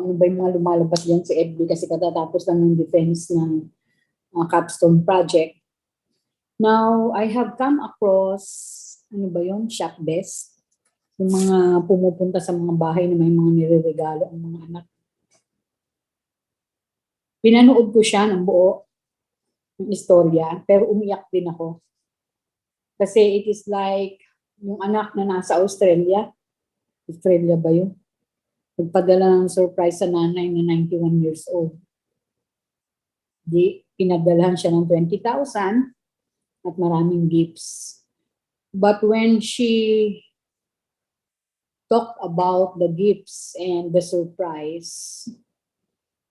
ano ba yung mga lumalabas dyan sa FB kasi katatapos lang ng defense ng capstone project. Now, I have come across, ano ba yun, shop desk. Yung mga pumupunta sa mga bahay na may mga nireregalo ang mga anak. Pinanood ko siya ng buo, ng istorya, pero umiyak din ako. Kasi it is like, yung anak na nasa Australia ba yun? Nagpadala ng surprise sa nanay na 91 years old. Di, pinadalahan siya ng 20,000 at maraming gifts. But when she talked about the gifts and the surprise,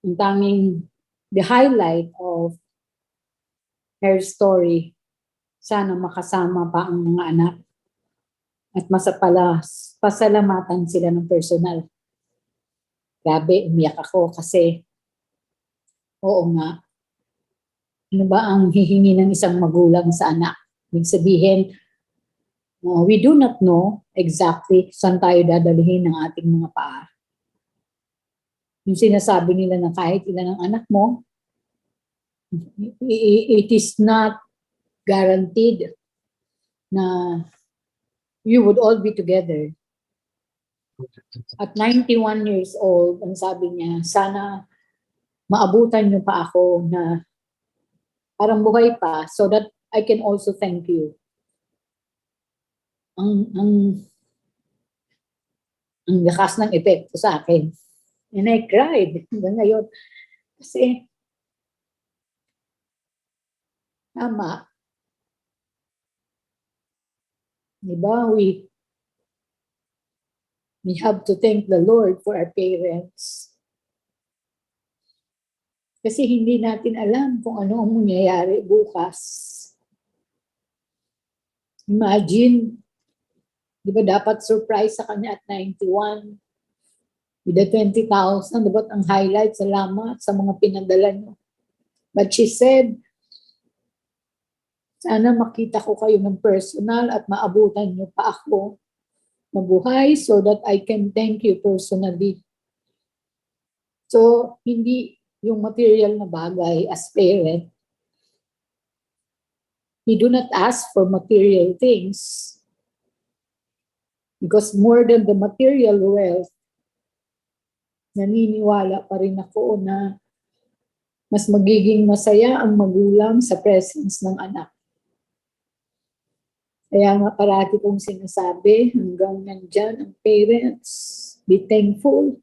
yung tanging, the highlight of her story, sana makasama pa ang mga anak at pasalamatan sila ng personal. Grabe, umiyak ako kasi, oo nga, ano ba ang hihingi ng isang magulang sa anak? Ibig sabihin, we do not know exactly saan tayo dadalhin ng ating mga paa. Yung sinasabi nila na kahit ilan ang anak mo, it is not guaranteed na you would all be together. At 91 years old, ang sabi niya, sana maabutan niyo pa ako na parang buhay pa so that I can also thank you. Ang lakas ng epekto sa akin. And I cried hanggang ngayon. Kasi, tama. Diba? We have to thank the Lord for our parents. Kasi hindi natin alam kung ano ang mangyayari bukas. Imagine, di ba dapat surprise sa kanya at 91? With the 20,000, dapat ang highlight, salamat sa mga pinadala niyo. But she said, sana makita ko kayo ng personal at maabutan niyo pa ako mabuhay so that I can thank you personally. So, hindi yung material na bagay as parent. We do not ask for material things because more than the material wealth, naniniwala pa rin ako na mas magiging masaya ang magulang sa presence ng anak. Kaya nga parati kong sinasabi, hanggang nandyan ang parents, be thankful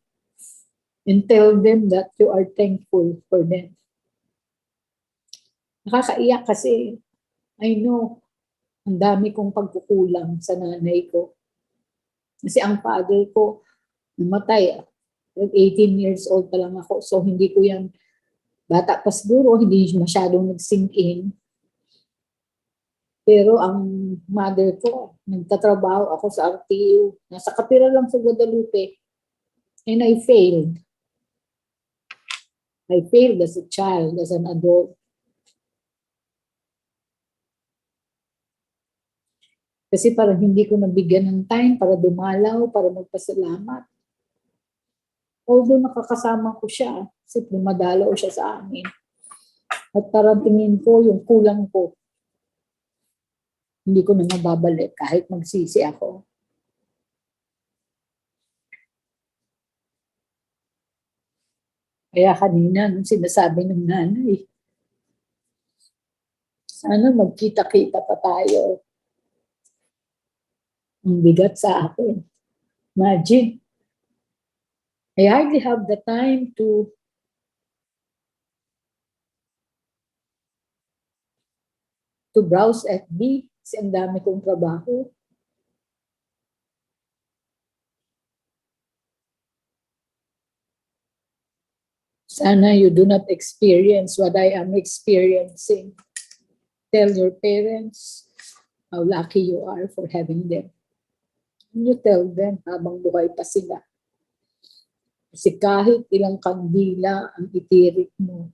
and tell them that you are thankful for them. Nakakaiyak kasi I know ang dami kong pagkukulang sa nanay ko. Kasi ang father ko namatay. 18 years old pa lang ako. So hindi ko yan, bata pa siguro, hindi masyadong nag-sink in. Pero ang mother ko, nagtatrabaho ako sa RTU. Nasa kapira lang sa Guadalupe. And I failed. I failed as a child, as an adult. Kasi parang hindi ko nabigyan ng time para dumalaw, para magpasalamat. Although nakakasama ko siya, kasi dumadalaw siya sa amin. At parang tingin ko yung kulang ko. Hindi ko na mababalik kahit magsisi ako. Kaya kanina, nung sinasabi ng nanay, sana magkita-kita pa tayo. Ang bigat sa akin. Imagine, I hardly have the time to browse FB kasi ang dami kong trabaho. Sana you do not experience what I am experiencing. Tell your parents how lucky you are for having them. And you tell them habang buhay pa sila. Kasi kahit ilang kandila ang itirik mo,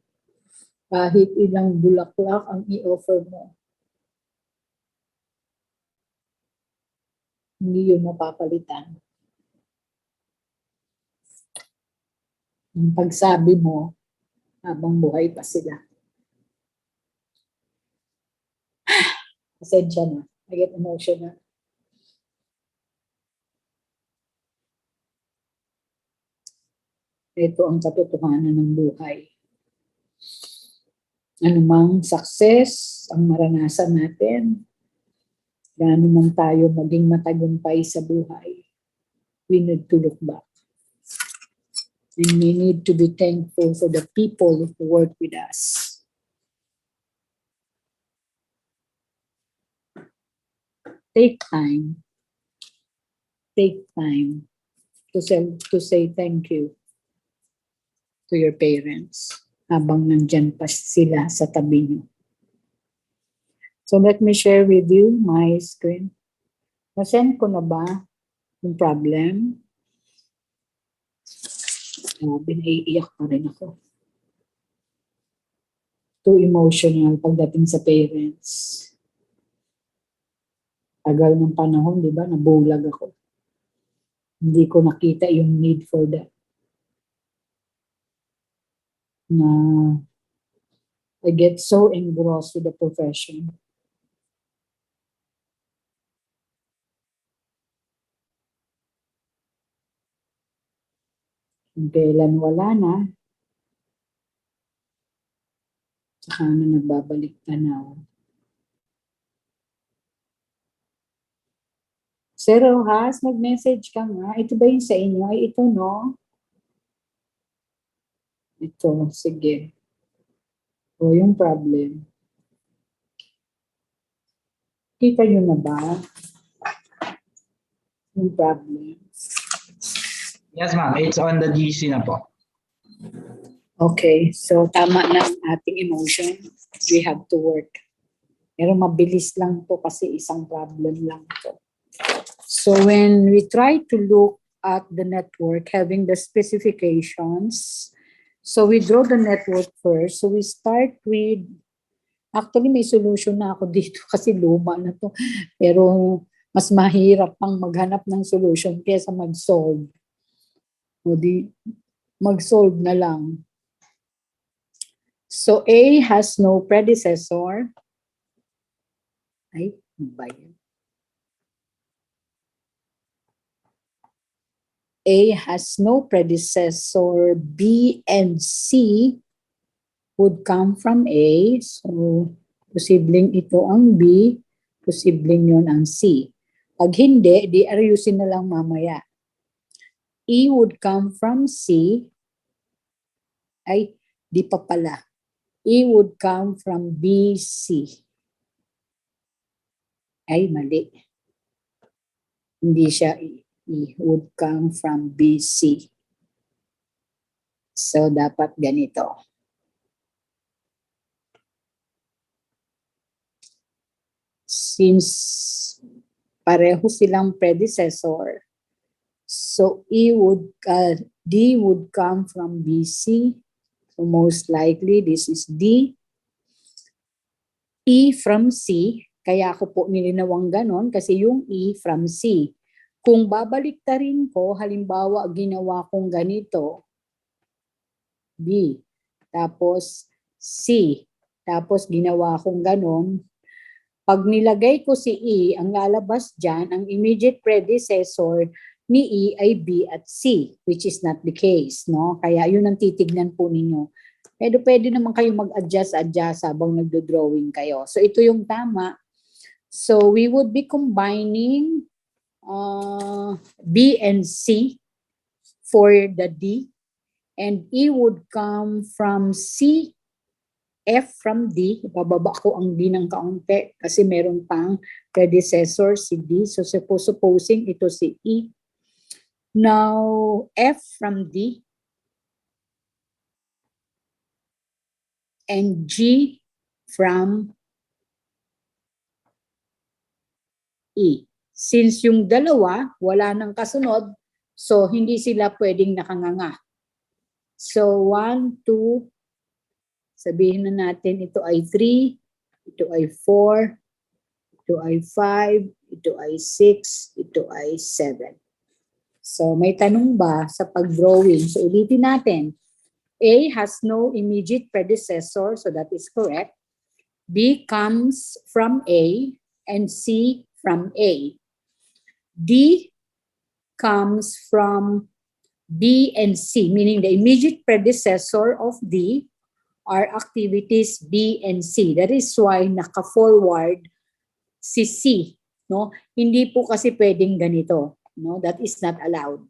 kahit ilang bulaklak ang i-offer mo, hindi yun mapapalitan. Yung pagsabi mo, habang buhay pa sila. Pasensya na. I get emotional. Ito ang katotohanan ng buhay. Anumang success ang maranasan natin, gaano man tayo maging matagumpay sa buhay, we need to look back. And we need to be thankful for the people who work with us. Take time to say thank you to your parents habang nandyan pa sila sa tabi niyo. So let me share with you my screen. Nasend ko na ba yung problem? Naiiyak pa rin ako. Too emotional pagdating sa parents. Tagal ng panahon, di ba? Nabulag ako. Hindi ko nakita yung need for that. Na I get so engrossed with the profession. Kung kailan wala na, saka na nagbabalik tanaw. Sir Rojas, mag-message ka nga. Ito ba yung sa inyo? Ay, ito, no? Ito, sige. O, yung problem. Kita nyo na ba? Yung problem. Yes, ma'am. It's on the GC na po. Okay, so tama na ang ating emotion. We have to work. Pero mabilis lang to kasi isang problem lang to. So when we try to look at the network, having the specifications, so we draw the network first. So we start with, actually may solution na ako dito kasi luma na to. Pero mas mahirap pang maghanap ng solution kaysa mag-solve. O di, mag-solve na lang. So A has no predecessor. Ay, ba yan? A has no predecessor. B and C would come from A. So, posibleng ito ang B. Posibleng yun ang C. Pag hindi, di ayusin na lang mamaya. E would come from C. Ay, di pa pala. E would come from B, C. Ay, mali. Hindi siya E. E would come from B, C. So, dapat ganito. Since pareho silang predecessor, so D would come from BC. So most likely, this is D. E from C. Kaya ako po nilinawang ganon kasi yung E from C. Kung babaliktarin ko, halimbawa ginawa kong ganito, B, tapos C, tapos ginawa kong ganon, pag nilagay ko si E, ang lalabas dyan, ang immediate predecessor ni E ay B at C, which is not the case, no? Kaya yun ang titignan po ninyo. Pero pwede naman kayo mag-adjust habang nagdo-drawing kayo. So ito yung tama. So we would be combining B and C for the D, and E would come from C, F from D. Bababa ko ang D ng kaunti kasi meron pang predecessor si D. So supposing ito si E. Now, F from D and G from E. Since yung dalawa, wala nang kasunod, so hindi sila pwedeng nakanganga. So 1, 2, sabihin na natin ito ay 3, ito ay 4, ito ay 5, ito ay 6, ito ay 7. So may tanong ba sa pag-drawing? So ulitin natin. A has no immediate predecessor, so that is correct. B comes from A and C from A. D comes from B and C, meaning the immediate predecessor of D are activities B and C. That is why naka-forward si C, no? Hindi po kasi pwedeng ganito, no? That is not allowed.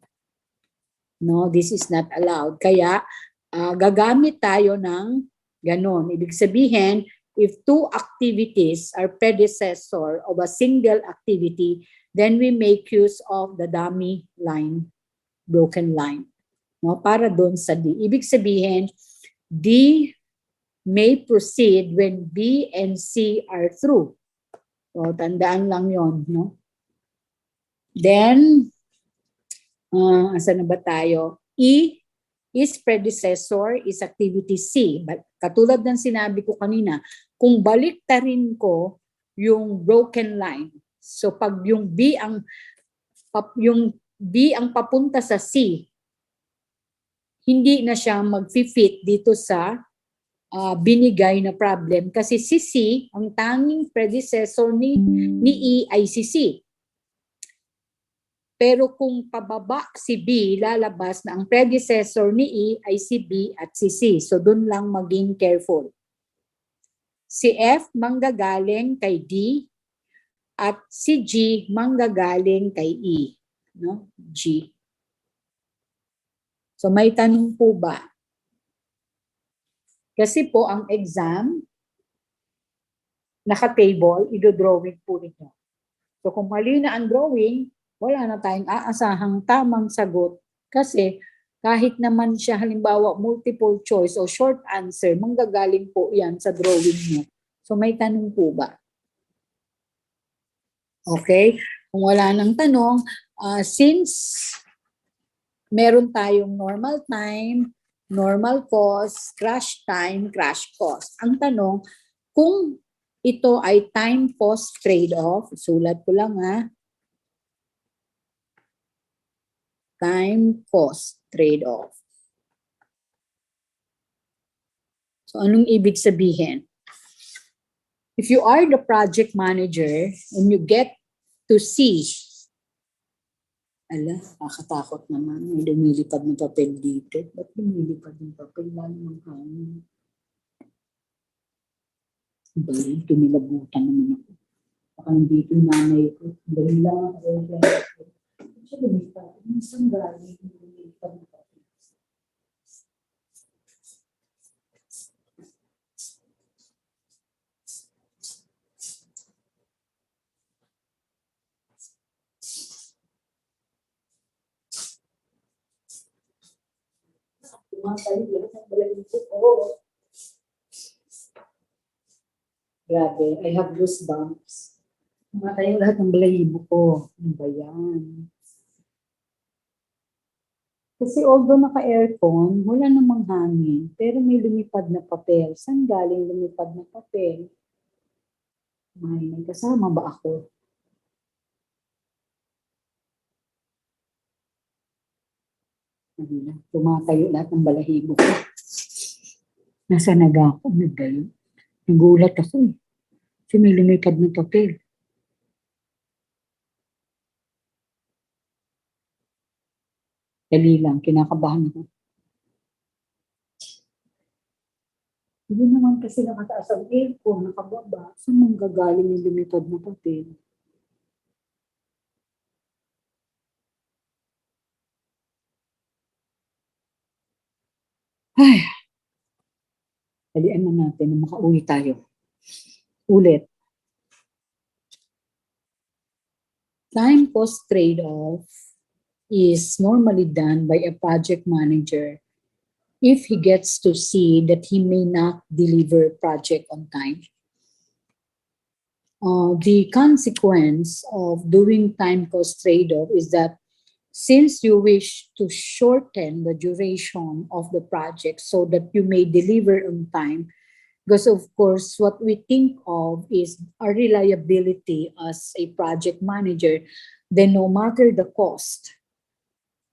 No, this is not allowed. Kaya gagamit tayo ng ganon. Ibig sabihin, if two activities are predecessor of a single activity, then we make use of the dummy line, broken line. No, para doon sa D. Ibig sabihin, D may proceed when B and C are through. So, tandaan lang yon, no? Then, asan na ba tayo? E is predecessor is activity C. But katulad ng sinabi ko kanina, kung baliktarin ko yung broken line, so pag yung B ang papunta sa C, hindi na siya mag-fit dito sa binigay na problem kasi si C, ang tanging predecessor ni E ay si C. Pero kung pababa si B, lalabas na ang predecessor ni E ay si B at si C. So doon lang maging careful. Si F manggagaling kay D at si G manggagaling kay E. No? G. So may tanong po ba? Kasi po ang exam, naka-table, i-drawing po ninyo. So kung mali na ang drawing, wala na tayong aasahang tamang sagot kasi kahit naman siya halimbawa multiple choice o short answer, manggagaling po yan sa drawing nyo. So may tanong po ba? Okay? Kung wala nang tanong, since meron tayong normal time, normal cost, crash time, crash cost. Ang tanong, kung ito ay time cost trade-off, sulat ko lang time cost trade-off. So anong ibig sabihin? If you are the project manager and you get to see, nakakatakot naman. May lumilipad ng papel dito. Ba't lumilipad ng papel? Lalo ng hangin. Bali, tumilabutan naman ako. Baka nandito yung nanay ko. Bali lang ako. Siya lumilipad. Minsan galing lumilipad ng papel. Grabe, I have goosebumps. Tumatay yung lahat ng balahibo ko. Ano ba yan? Kasi although naka-aircon, wala namang hangin. Pero may lumipad na papel. Saan galing lumipad na papel? May kasama ba ako? Tumatayo lahat ng balahibo ko. Nasa naga ako, nagayon. Nagulat ako. Kasi may lumipad na papel. Dali lang, kinakabahan ako. Hindi naman kasi nakataas ang aircon, nakababa. Saan manggagaling yung lumipad na papel? Ay, dalian na natin na makauwi tayo. Ulit. Time cost trade-off is normally done by a project manager if he gets to see that he may not deliver project on time. The consequence of doing time cost trade-off is that since you wish to shorten the duration of the project so that you may deliver on time, because of course, what we think of is our reliability as a project manager, then no matter the cost,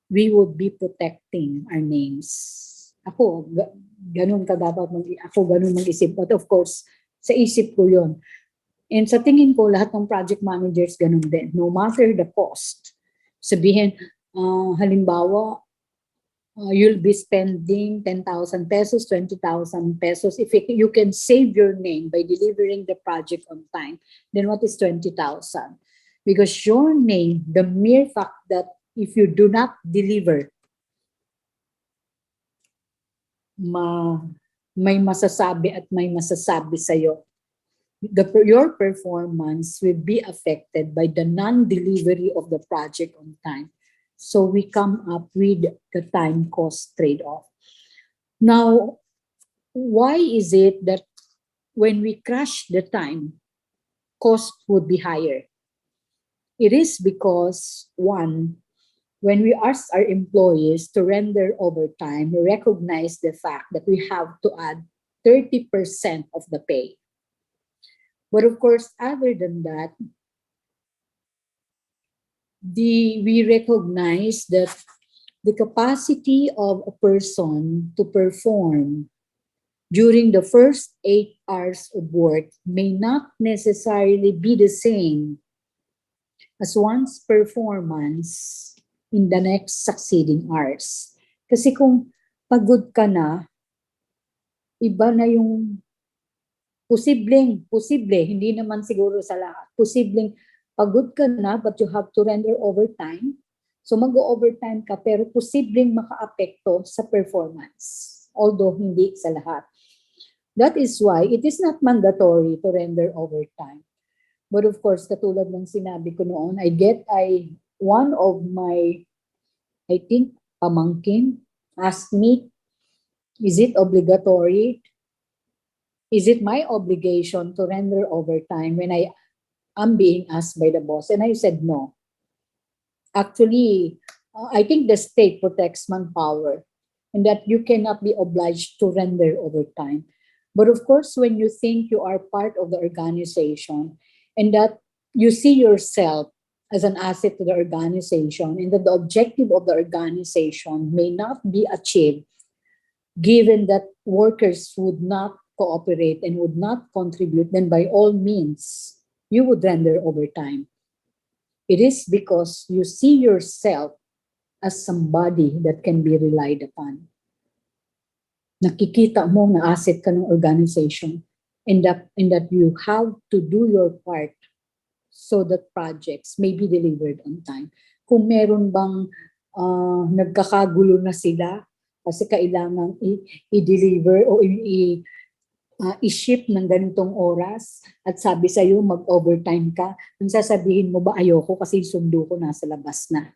we would be protecting our names. Ako, ganun ka dapat ako ganun mag-isip. But of course, sa isip ko yun. And sa tingin ko, lahat ng project managers ganun din. No matter the cost. Sabihin, halimbawa, you'll be spending 10,000 pesos, 20,000 pesos. If you can save your name by delivering the project on time, then what is 20,000? Because your name, the mere fact that if you do not deliver, may masasabi at may masasabi sa'yo. Your performance will be affected by the non-delivery of the project on time. So we come up with the time cost trade-off. Now, why is it that when we crash the time, cost would be higher? It is because, one, when we ask our employees to render overtime, we recognize the fact that we have to add 30% of the pay. But of course, other than that, we recognize that the capacity of a person to perform during the first 8 hours of work may not necessarily be the same as one's performance in the next succeeding hours. Kasi kung pagod ka na, iba na yung posible, hindi naman siguro sa lahat. Posibleng pagod ka na but you have to render overtime. So mag-overtime ka pero posibleng makaapekto sa performance. Although hindi sa lahat. That is why it is not mandatory to render overtime. But of course, katulad ng sinabi ko noon, one of my, I think, pamangkin asked me, is it obligatory? Is it my obligation to render overtime when I am being asked by the boss? And I said no. Actually, I think the state protects manpower and that you cannot be obliged to render overtime. But of course, when you think you are part of the organization and that you see yourself as an asset to the organization and that the objective of the organization may not be achieved given that workers would not cooperate and would not contribute, then by all means, you would render overtime. It is because you see yourself as somebody that can be relied upon. Nakikita mo na asset ka ng organization and that you have to do your part so that projects may be delivered on time. Kung meron bang nagkakagulo na sila kasi kailangan i-deliver o i-ship ng ganitong oras at sabi sa'yo mag-overtime ka, ang sasabihin mo ba ayoko kasi sundo ko nasa labas na?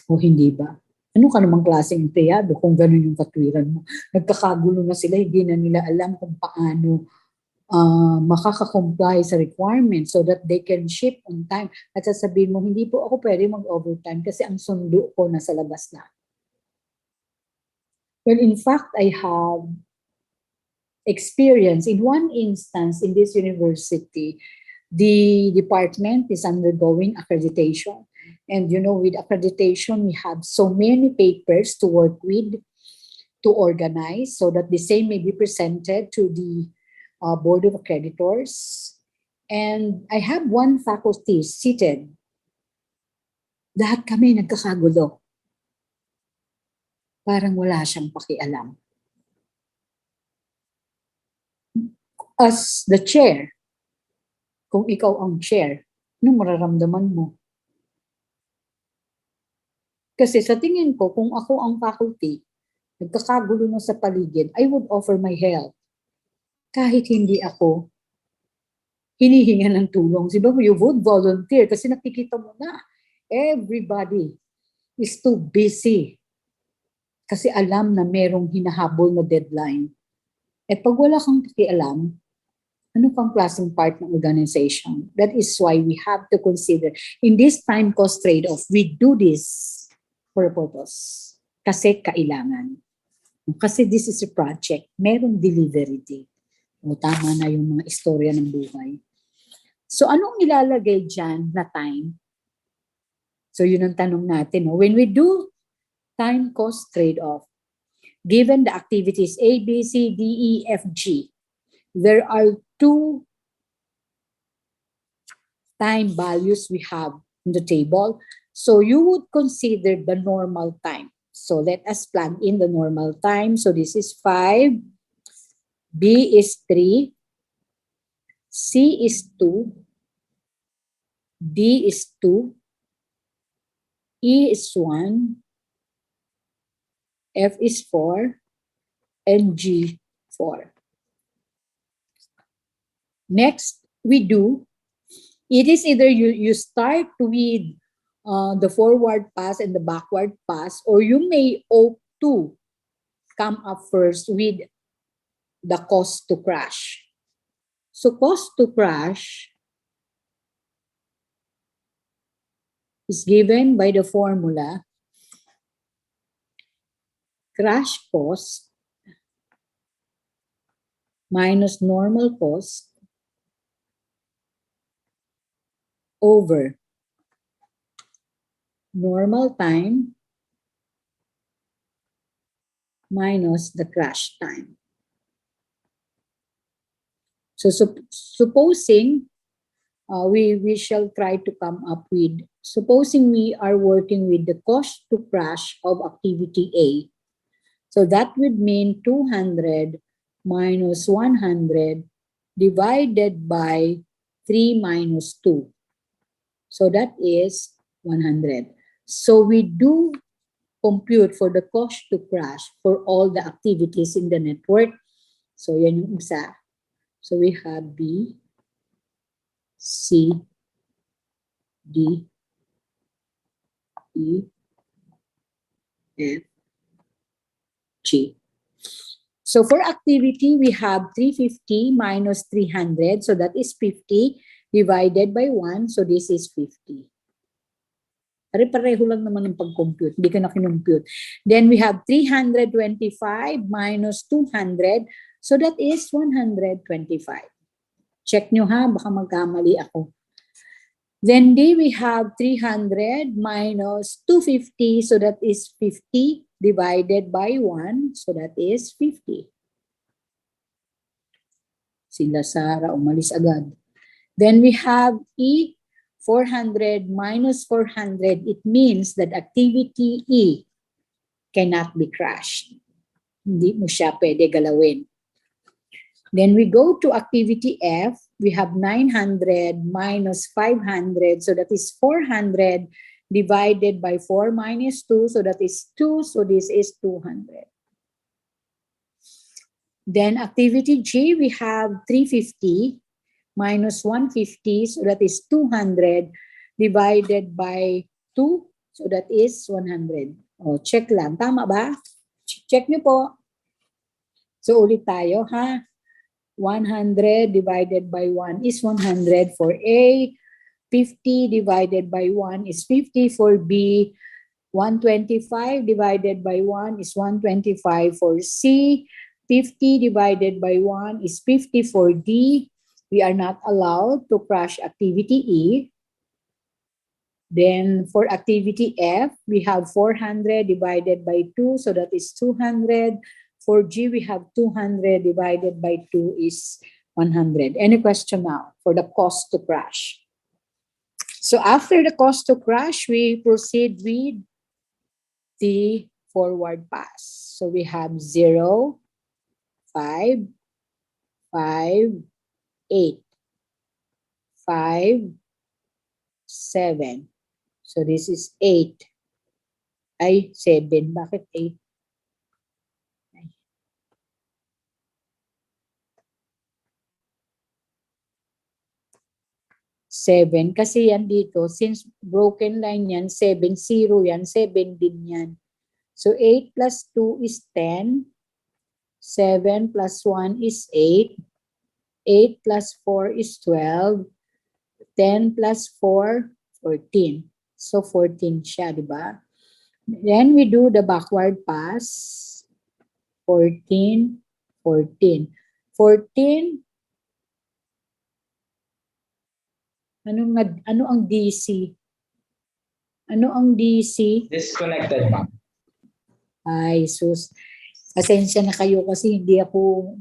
O hindi ba? Ano ka namang klaseng empleyado kung gano'n yung katwiran mo? Nagkakagulo na sila, hindi na nila alam kung paano makaka-comply sa requirements so that they can ship on time. At sasabihin mo, hindi po ako pwede mag-overtime kasi ang sundo ko nasa labas na. Well, in fact, I have experience. In one instance, in this university, the department is undergoing accreditation. And you know, with accreditation, we have so many papers to work with, to organize, so that the same may be presented to the Board of Accreditors. And I have one faculty seated. Lahat kami nagkakagulo. Parang wala siyang pakialam. As the chair, kung ikaw ang chair, anong mararamdaman mo? Kasi sa tingin ko, kung ako ang faculty, nagkakagulo na sa paligid, I would offer my help. Kahit hindi ako hinihinga ng tulong. Diba? You would volunteer kasi nakikita mo na everybody is too busy kasi alam na merong hinahabol na deadline. At pag wala kang pakialam, ano pang klaseng part ng organization? That is why we have to consider, in this time cost trade-off, we do this for a purpose. Kasi kailangan. Kasi this is a project. Merong delivery date. O tama na yung mga istorya ng buhay. So anong ilalagay dyan na time? So yun ang tanong natin. No? When we do time cost trade-off. Given the activities A, B, C, D, E, F, G, there are two time values we have in the table. So you would consider the normal time. So let us plug in the normal time. So this is 5, B is 3, C is 2, D is 2, E is 1, F is 4, and G 4. Next, it is either you start with the forward pass and the backward pass, or you may opt to come up first with the cost to crash. So cost to crash is given by the formula crash cost minus normal cost over normal time minus the crash time. So supposing we shall try to come up with, supposing we are working with the cost to crash of activity A. So that would mean 200 minus 100 divided by 3 minus 2. So that is 100. So we do compute for the cost to crash for all the activities in the network. So yan yung isa. So we have B, C, D, E, F, G. So for activity, we have 350 minus 300. So that is 50 divided by 1. So this is 50. Pare-pareho lang naman ng pag-compute. Hindi ka na kinumpute. Then we have 325 minus 200. So that is 125. Check nyo ha, baka magkamali ako. Then D, we have 300 minus 250. So that is 50 divided by 1. So that is 50. Sila Sara, umalis agad. Then we have E, 400 minus 400. It means that activity E cannot be crashed. Hindi mo siya pwede galawin. Then we go to activity F. We have 900 minus 500. So that is 400 divided by 4 minus 2. So that is 2. So this is 200. Then activity G, we have 350 minus 150. So that is 200 divided by 2. So that is 100. O, check lang. Tama ba? Check nyo po. So ulit tayo ha. 100 divided by 1 is 100 for A. 50 divided by 1 is 50 for B. 125 divided by 1 is 125 for C. 50 divided by 1 is 50 for D. We are not allowed to crash activity E. Then for activity F, we have 400 divided by 2, so that is 200. For G, we have 200 divided by 2 is 100. Any question now for the cost to crash? So after the cost to crash, we proceed with the forward pass. So we have 0, 5, 5, 8, 5, 7. So this is 8. Ay, 7. Bakit 8? 7 kasi yan dito, since broken line yan, 7, 0 yan, 7 din yan. So 8 plus 2 is 10, 7 plus 1 is 8, 8 plus 4 is 12, 10 plus 4, 14. So 14 siya, di ba? Then we do the backward pass, 14, 14. 14, ano ang DC? Ano ang DC? Disconnected, ma'am. Ay, sus. Pasensya na kayo kasi hindi ako,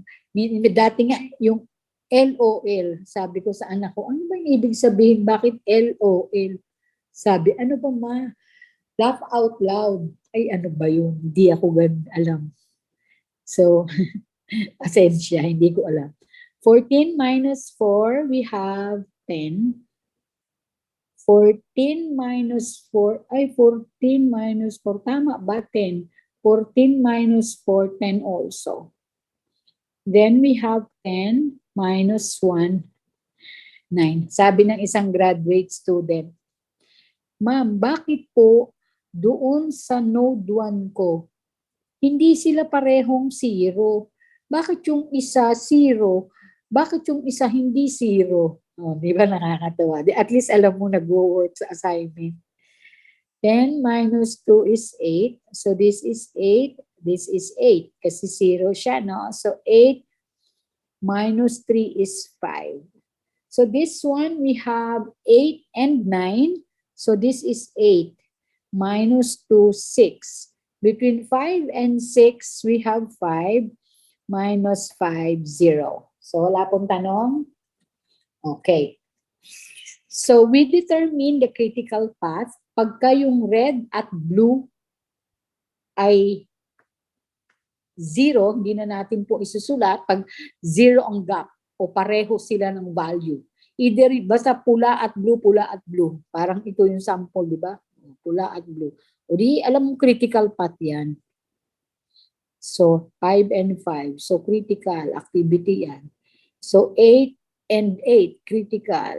dati nga yung LOL, sabi ko sa anak ko, ano ba yung ibig sabihin? Bakit LOL? Sabi, ano ba ma? Laugh out loud. Ay, ano ba yun? Hindi ako alam. So, pasensya, hindi ko alam. 14 minus 4, we have 10. 14 minus 4, ay 14 minus 4, tama ba 10? 14 minus 4, 10 also. Then we have 10 minus 1, 9. Sabi ng isang graduate student, Ma'am, bakit po doon sa node 1 ko, hindi sila parehong 0? Bakit yung isa 0? Bakit yung isa hindi 0? Oh, di ba nakakatawa? At least alam mo nag-work sa assignment. 10 minus 2 is 8. So this is 8. This is 8. Kasi 0 siya, no? So 8 minus 3 is 5. So this one, we have 8 and 9. So this is 8 minus 2, 6. Between 5 and 6, we have 5 minus 5, 0. So wala pong tanong? Okay. So we determine the critical path pagka yung red at blue ay 0, hindi na natin po isusulat pag 0 ang gap o pareho sila ng value. Either basta pula at blue. Parang ito yung sample, di ba? Pula at blue. O di, alam mo critical path yan. So, 5 and 5. So, critical activity yan. So, 8 and 8, critical.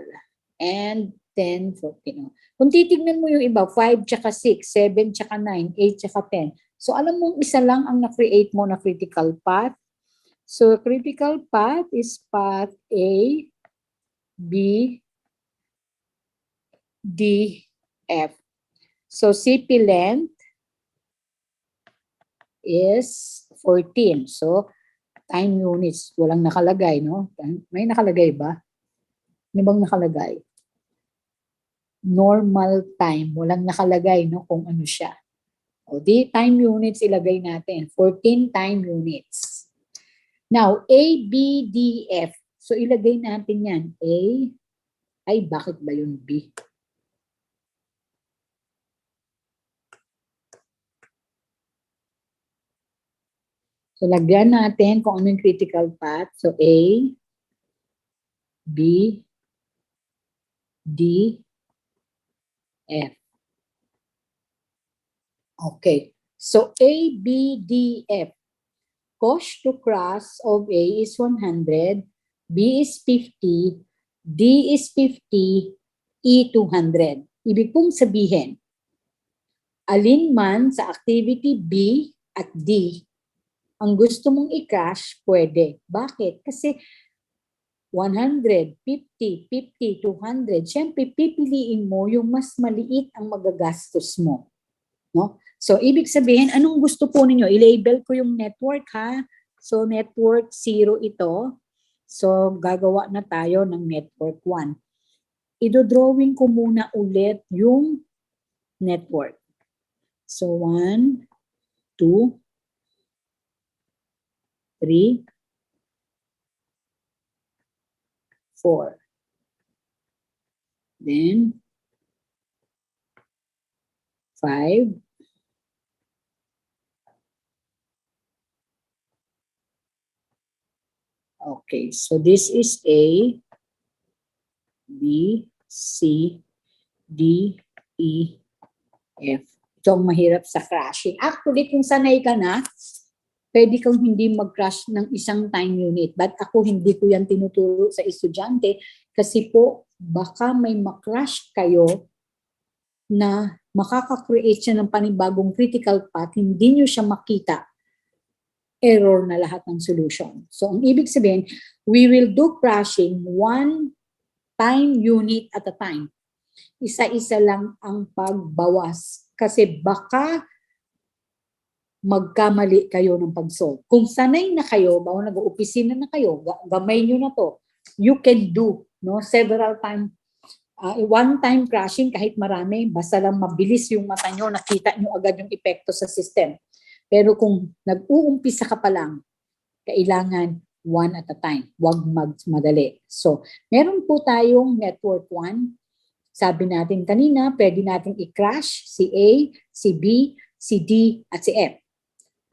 And 10, 14. Kung titignan mo yung iba, 5 tsaka 6, 7 tsaka 9, 8 tsaka 10. So, alam mong isa lang ang na-create mo na critical path. So, critical path is path A, B, D, F. So, CP length is 14. So, time units, walang nakalagay, no? May nakalagay ba? Ano bang nakalagay? Normal time, walang nakalagay, no? Kung ano siya. O di, time units ilagay natin. 14 time units. Now, A, B, D, F. So, ilagay natin yan. A, ay, bakit ba yun B? So, lagyan natin kung ano yung critical path. So, A, B, D, F. Okay. So, A, B, D, F. Cost to cross of A is 100, B is 50, D is 50, E 200. Ibig pong sabihin, alin man sa activity B at D, ang gusto mong i-crash, pwede. Bakit? Kasi 100, 50, 50, 200, syempre pipiliin mo yung mas maliit ang magagastos mo. No? So, ibig sabihin, anong gusto po ninyo? I-label ko yung network, ha? So, network 0 ito. So, gagawa na tayo ng network 1. Idodrawing ko muna ulit yung network. So, 1, 2, 3, 4. Then, 5. Okay, so this is A, B, C, D, E, F. Ito ang mahirap sa crashing. Actually, kung sanay ka na, pwede kang hindi mag-crash ng isang time unit. But ako, hindi ko yan tinuturo sa estudyante kasi po, baka may mag-crash kayo na makaka-create siya ng panibagong critical path, hindi nyo siya makita. Error na lahat ng solution. So, ang ibig sabihin, we will do crashing one time unit at a time. Isa-isa lang ang pagbawas. Kasi baka magkamali kayo ng pag-solve. Kung sanay na kayo, bago nag-opisina na kayo, gamay nyo na to, you can do, no, several times. One time crashing, kahit marami, basta lang mabilis yung mata nyo, nakita nyo agad yung epekto sa system. Pero kung nag-uumpisa ka pa lang, kailangan one at a time. Huwag magmadali. So, meron po tayong network 1. Sabi natin kanina, pwede natin i-crash si A, si B, si D, at si F.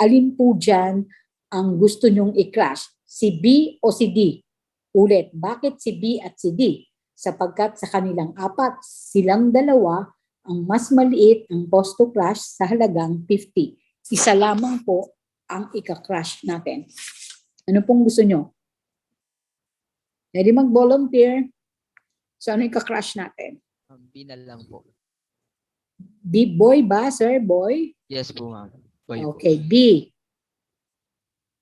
Alin po dyan ang gusto nyong i-crash? Si B o si D? Ulit, bakit si B at si D? Sapagkat sa kanilang apat, silang dalawa, ang mas maliit ang cost to crash sa halagang 50. Isa lamang po ang ika-crash natin. Ano pong gusto nyo? Pwede mag-volunteer. So ano ika-crash natin? B na lang po. B, boy ba, sir? Boy? Yes po, ma'am. Boy po. Okay, B.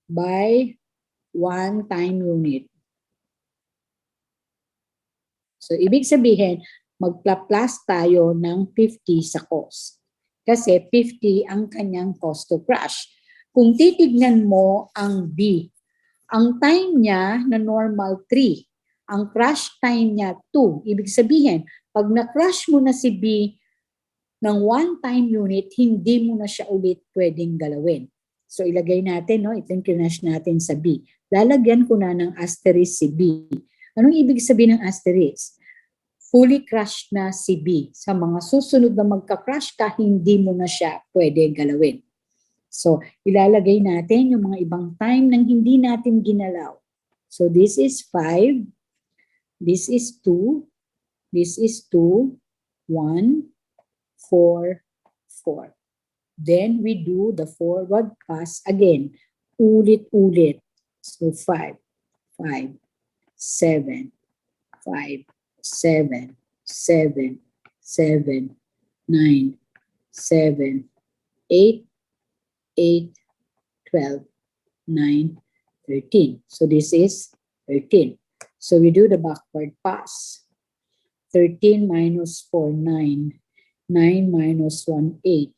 By one time unit. So, ibig sabihin, magpla-plus tayo ng 50 sa cost. Kasi 50 ang kanyang cost to crash. Kung titignan mo ang B, ang time niya na normal 3, ang crash time niya 2. Ibig sabihin, pag na-crash mo na si B ng one-time unit, hindi mo na siya ulit pwedeng galawin. So ilagay natin, no, itong crash natin sa B. Lalagyan ko na ng asterisk si B. Anong ibig sabihin ng asterisk? Fully crashed na si B. Sa mga susunod na magka-crash ka, hindi mo na siya pwede galawin. So, ilalagay natin yung mga ibang time nang hindi natin ginalaw. So, this is 5, this is 2, this is 2, 1, 4, 4. Then, we do the forward pass again. Ulit-ulit. So, 5, 5, 7, 5, 7, 7, 7, 9, 7, 8, 8, 12, 9, 13. So this is 13. So we do the backward pass. 13 minus 4, 9. 9 minus 1, 8.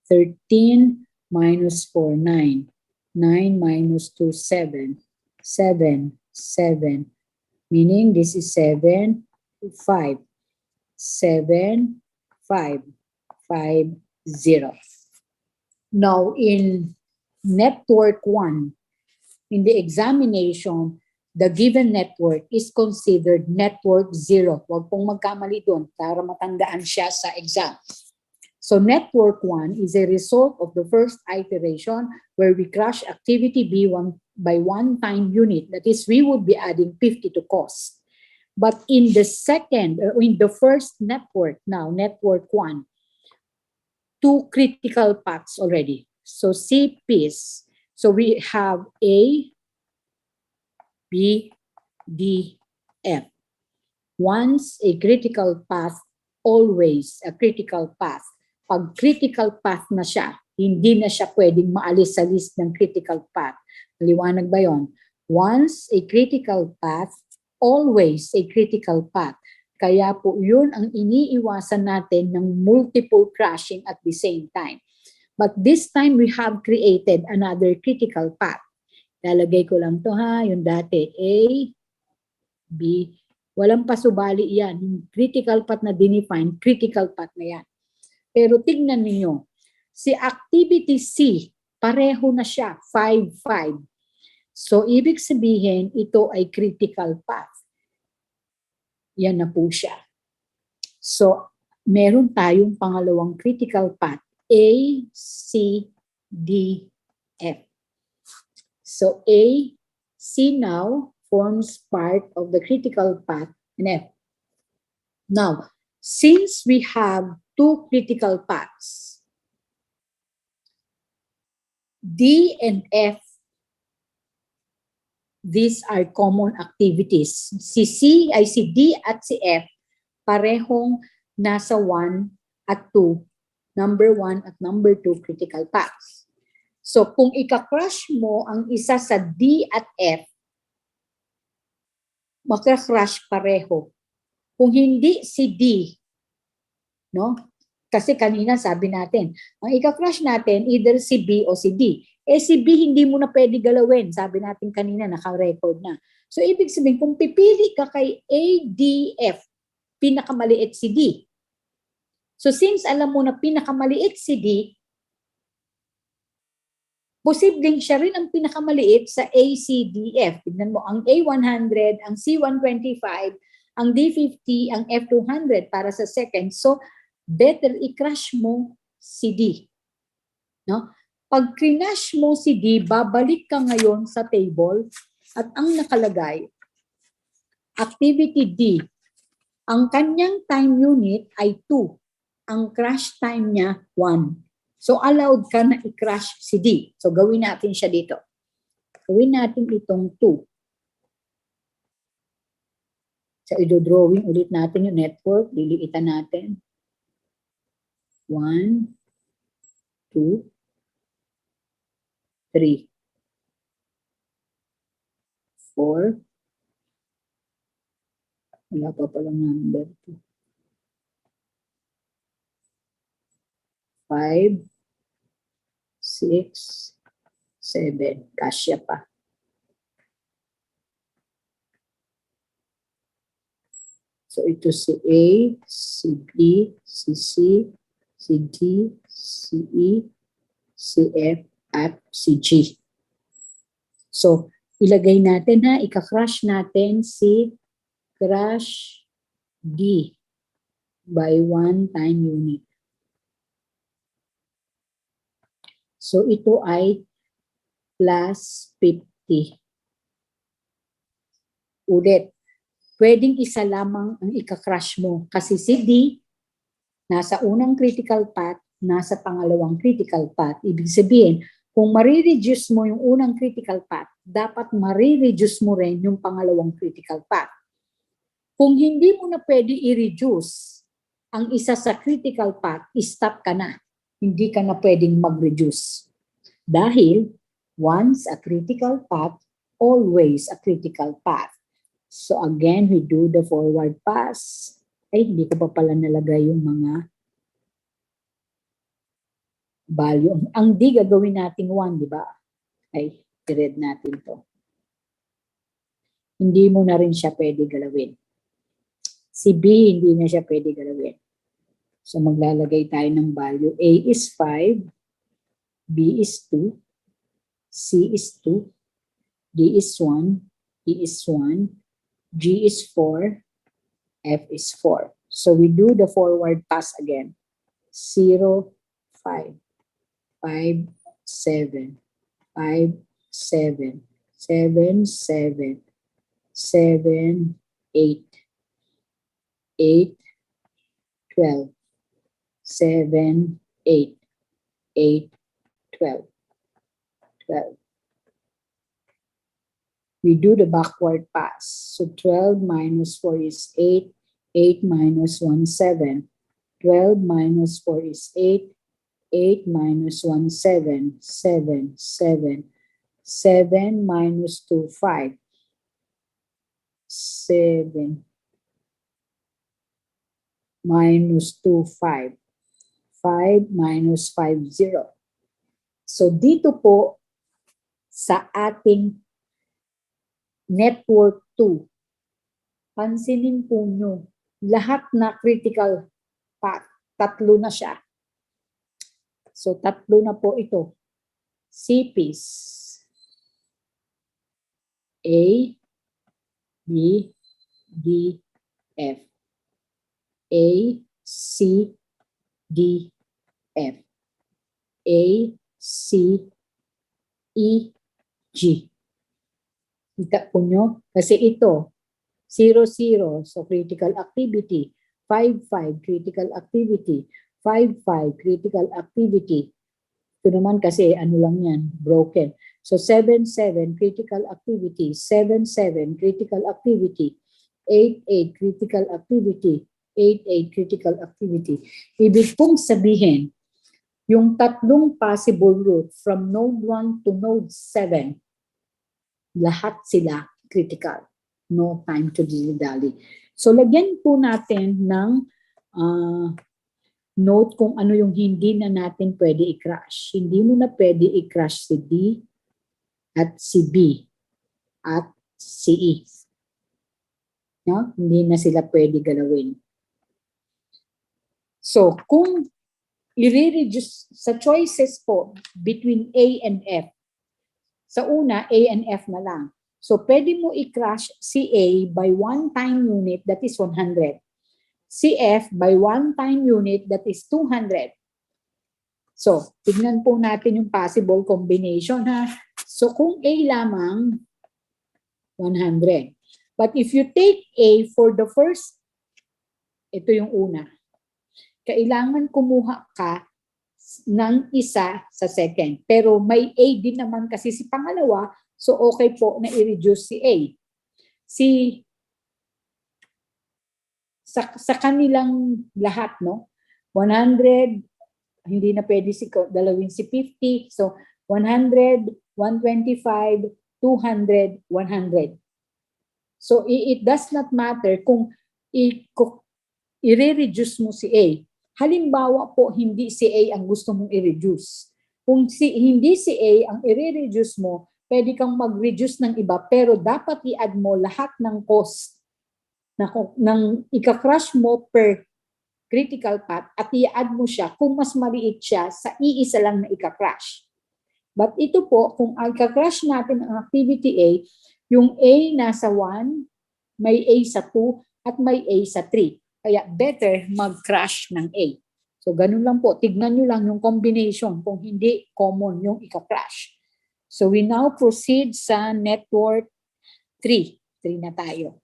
13 minus 4, 9. 9 minus 2, 7. 7, 7. Meaning this is 7, 5. 7, 5, 5, 0. Now, in network 1, in the examination, the given network is considered network 0. Huwag pong magkamali doon para matandaan siya sa exam. So, network 1 is a result of the first iteration where we crash activity B1 by one-time unit. That is, we would be adding 50 to cost. But in the second, in the first network now, network 1, 2 critical paths already. So C piece. So we have A, B, D, F. Once a critical path, always a critical path. Pag critical path na siya, hindi na siya pwedeng maalis sa list ng critical path. Maliwanag ba yon? Once a critical path, always a critical path. Kaya po yun ang iniiwasan natin ng multiple crashing at the same time. But this time we have created another critical path. Lalagay ko lang to ha, yung dati A, B, walang pasubali yan. Yung critical path na dinefine, critical path na yan. Pero tignan niyo, si activity C, pareho na siya, 5, 5. So ibig sabihin, ito ay critical path. Yan na po siya. So, meron tayong pangalawang critical path. A, C, D, F. So, A, C now forms part of the critical path in F. Now, since we have 2 critical paths, D and F, these are common activities. Si C ay si D at si F, parehong nasa 1 at 2. Number 1 at number 2 critical paths. So kung ika-crush mo ang isa sa D at F, maka-crush pareho. Kung hindi si D, no? Kasi kanina sabi natin, ang ika-crush natin either si B o si D. Eh si B hindi mo na pwede galawin. Sabi natin kanina, naka-record na. So ibig sabihin, kung pipili ka kay A, D, F, pinakamaliit si D. So since alam mo na pinakamaliit si D, posibleng siya rin ang pinakamaliit sa ACDF. Tignan mo, ang A100, ang C125, ang D50, ang F200 para sa second. So, better i-crush mo si D. No? Pag crush mo si D, babalik ka ngayon sa table at ang nakalagay, activity D, ang kanyang time unit ay 2. Ang crush time niya, 1. So, allowed ka na i-crush si D. So, gawin natin siya dito. Gawin natin itong 2. So, i-drawing ulit natin yung network. Liliitan natin. 1, 2, 3, 4. Wala pa palang number 2. 5, 6, 7. Kasya pa. So, ito si A, si B, si C, si D, si E, si F, at si G. So, ilagay natin ha, ika-crush natin si crush D by 1 time unit. So, ito ay plus 50. Ulit, pwedeng isa lamang ang ika-crush mo kasi si D nasa unang critical path, nasa pangalawang critical path. Ibig sabihin, kung marireduce mo yung unang critical path, dapat marireduce mo rin yung pangalawang critical path. Kung hindi mo na pwede i-reduce ang isa sa critical path, stop ka na. Hindi ka na pwedeng mag-reduce. Dahil once a critical path, always a critical path. So again, we do the forward pass. Ay, hindi ko pa pala nalagay yung mga value. Ang D gagawin natin 1, di ba? Ay, i-read natin to. Hindi mo na rin siya pwede galawin. Si B, hindi na siya pwede galawin. So maglalagay tayo ng value. A is 5, B is 2, C is 2, D is 1, E is 1, G is 4, F is 4. So we do the forward pass again. 0, 5, 5, 7, 5, 7, 7, 7, 7, 8, 8, 12, 7, 8, 8, 12, 12. We do the backward pass. So 12 minus 4 is 8. 8 minus 1, 7. 12 minus 4 is 8. 8 minus 1, 7. 7, 7. 7 minus 2, 5. 7 minus 2, 5. 5 minus 5, 0. So dito po sa ating network 2, pansinin po nyo, lahat na critical path, 3 na siya. So 3 na po ito. CPs. A, B, D, F. A, C, D, F. A, C, E, G. Kita po nyo? Kasi ito, 0, 0, so critical activity. 5, 5, critical activity. 5, 5, critical activity. Ito naman kasi ano lang yan, broken. So 7, 7, critical activity. 7, 7, critical activity. 8, 8, critical activity. 8, 8, critical activity. Ibig pong sabihin, yung 3 possible route from node 1 to node 7, lahat sila critical. No time to dilly-dally. So, lagyan po natin ng note kung ano yung hindi na natin pwede i-crush. Hindi mo na pwede i-crush si D at si B at si E. No? Hindi na sila pwede galawin. So, kung i-reduce sa choices po between A and F. Sa una, A and F na lang. So, pwede mo i-crush si A by one time unit, that is 100. Si F by one time unit, that is 200. So, tignan po natin yung possible combination, ha? So, kung A lamang, 100. But if you take A for the first, ito yung una. Kailangan kumuha ka ng isa sa second. Pero may A din naman kasi si pangalawa, so okay po na i-reduce si A. Sa kanilang lahat, no? 100, hindi na pwede dalawin si 50. So, 100, 125, 200, 100. So, it does not matter kung i-reduce mo si A. Halimbawa po, hindi si A ang gusto mong i-reduce. Kung hindi si A ang i-reduce mo, pwede kang mag-reduce ng iba, pero dapat i-add mo lahat ng cost ng ika-crush mo per critical path at i-add mo siya kung mas maliit siya sa iisa lang na ika-crush. But ito po, kung ika-crush natin ang activity A, yung A nasa 1, may A sa 2, at may A sa 3. Kaya better mag-crush ng A. So ganun lang po. Tignan nyo lang yung combination kung hindi common yung ika-crush. So we now proceed sa network 3. 3 na tayo.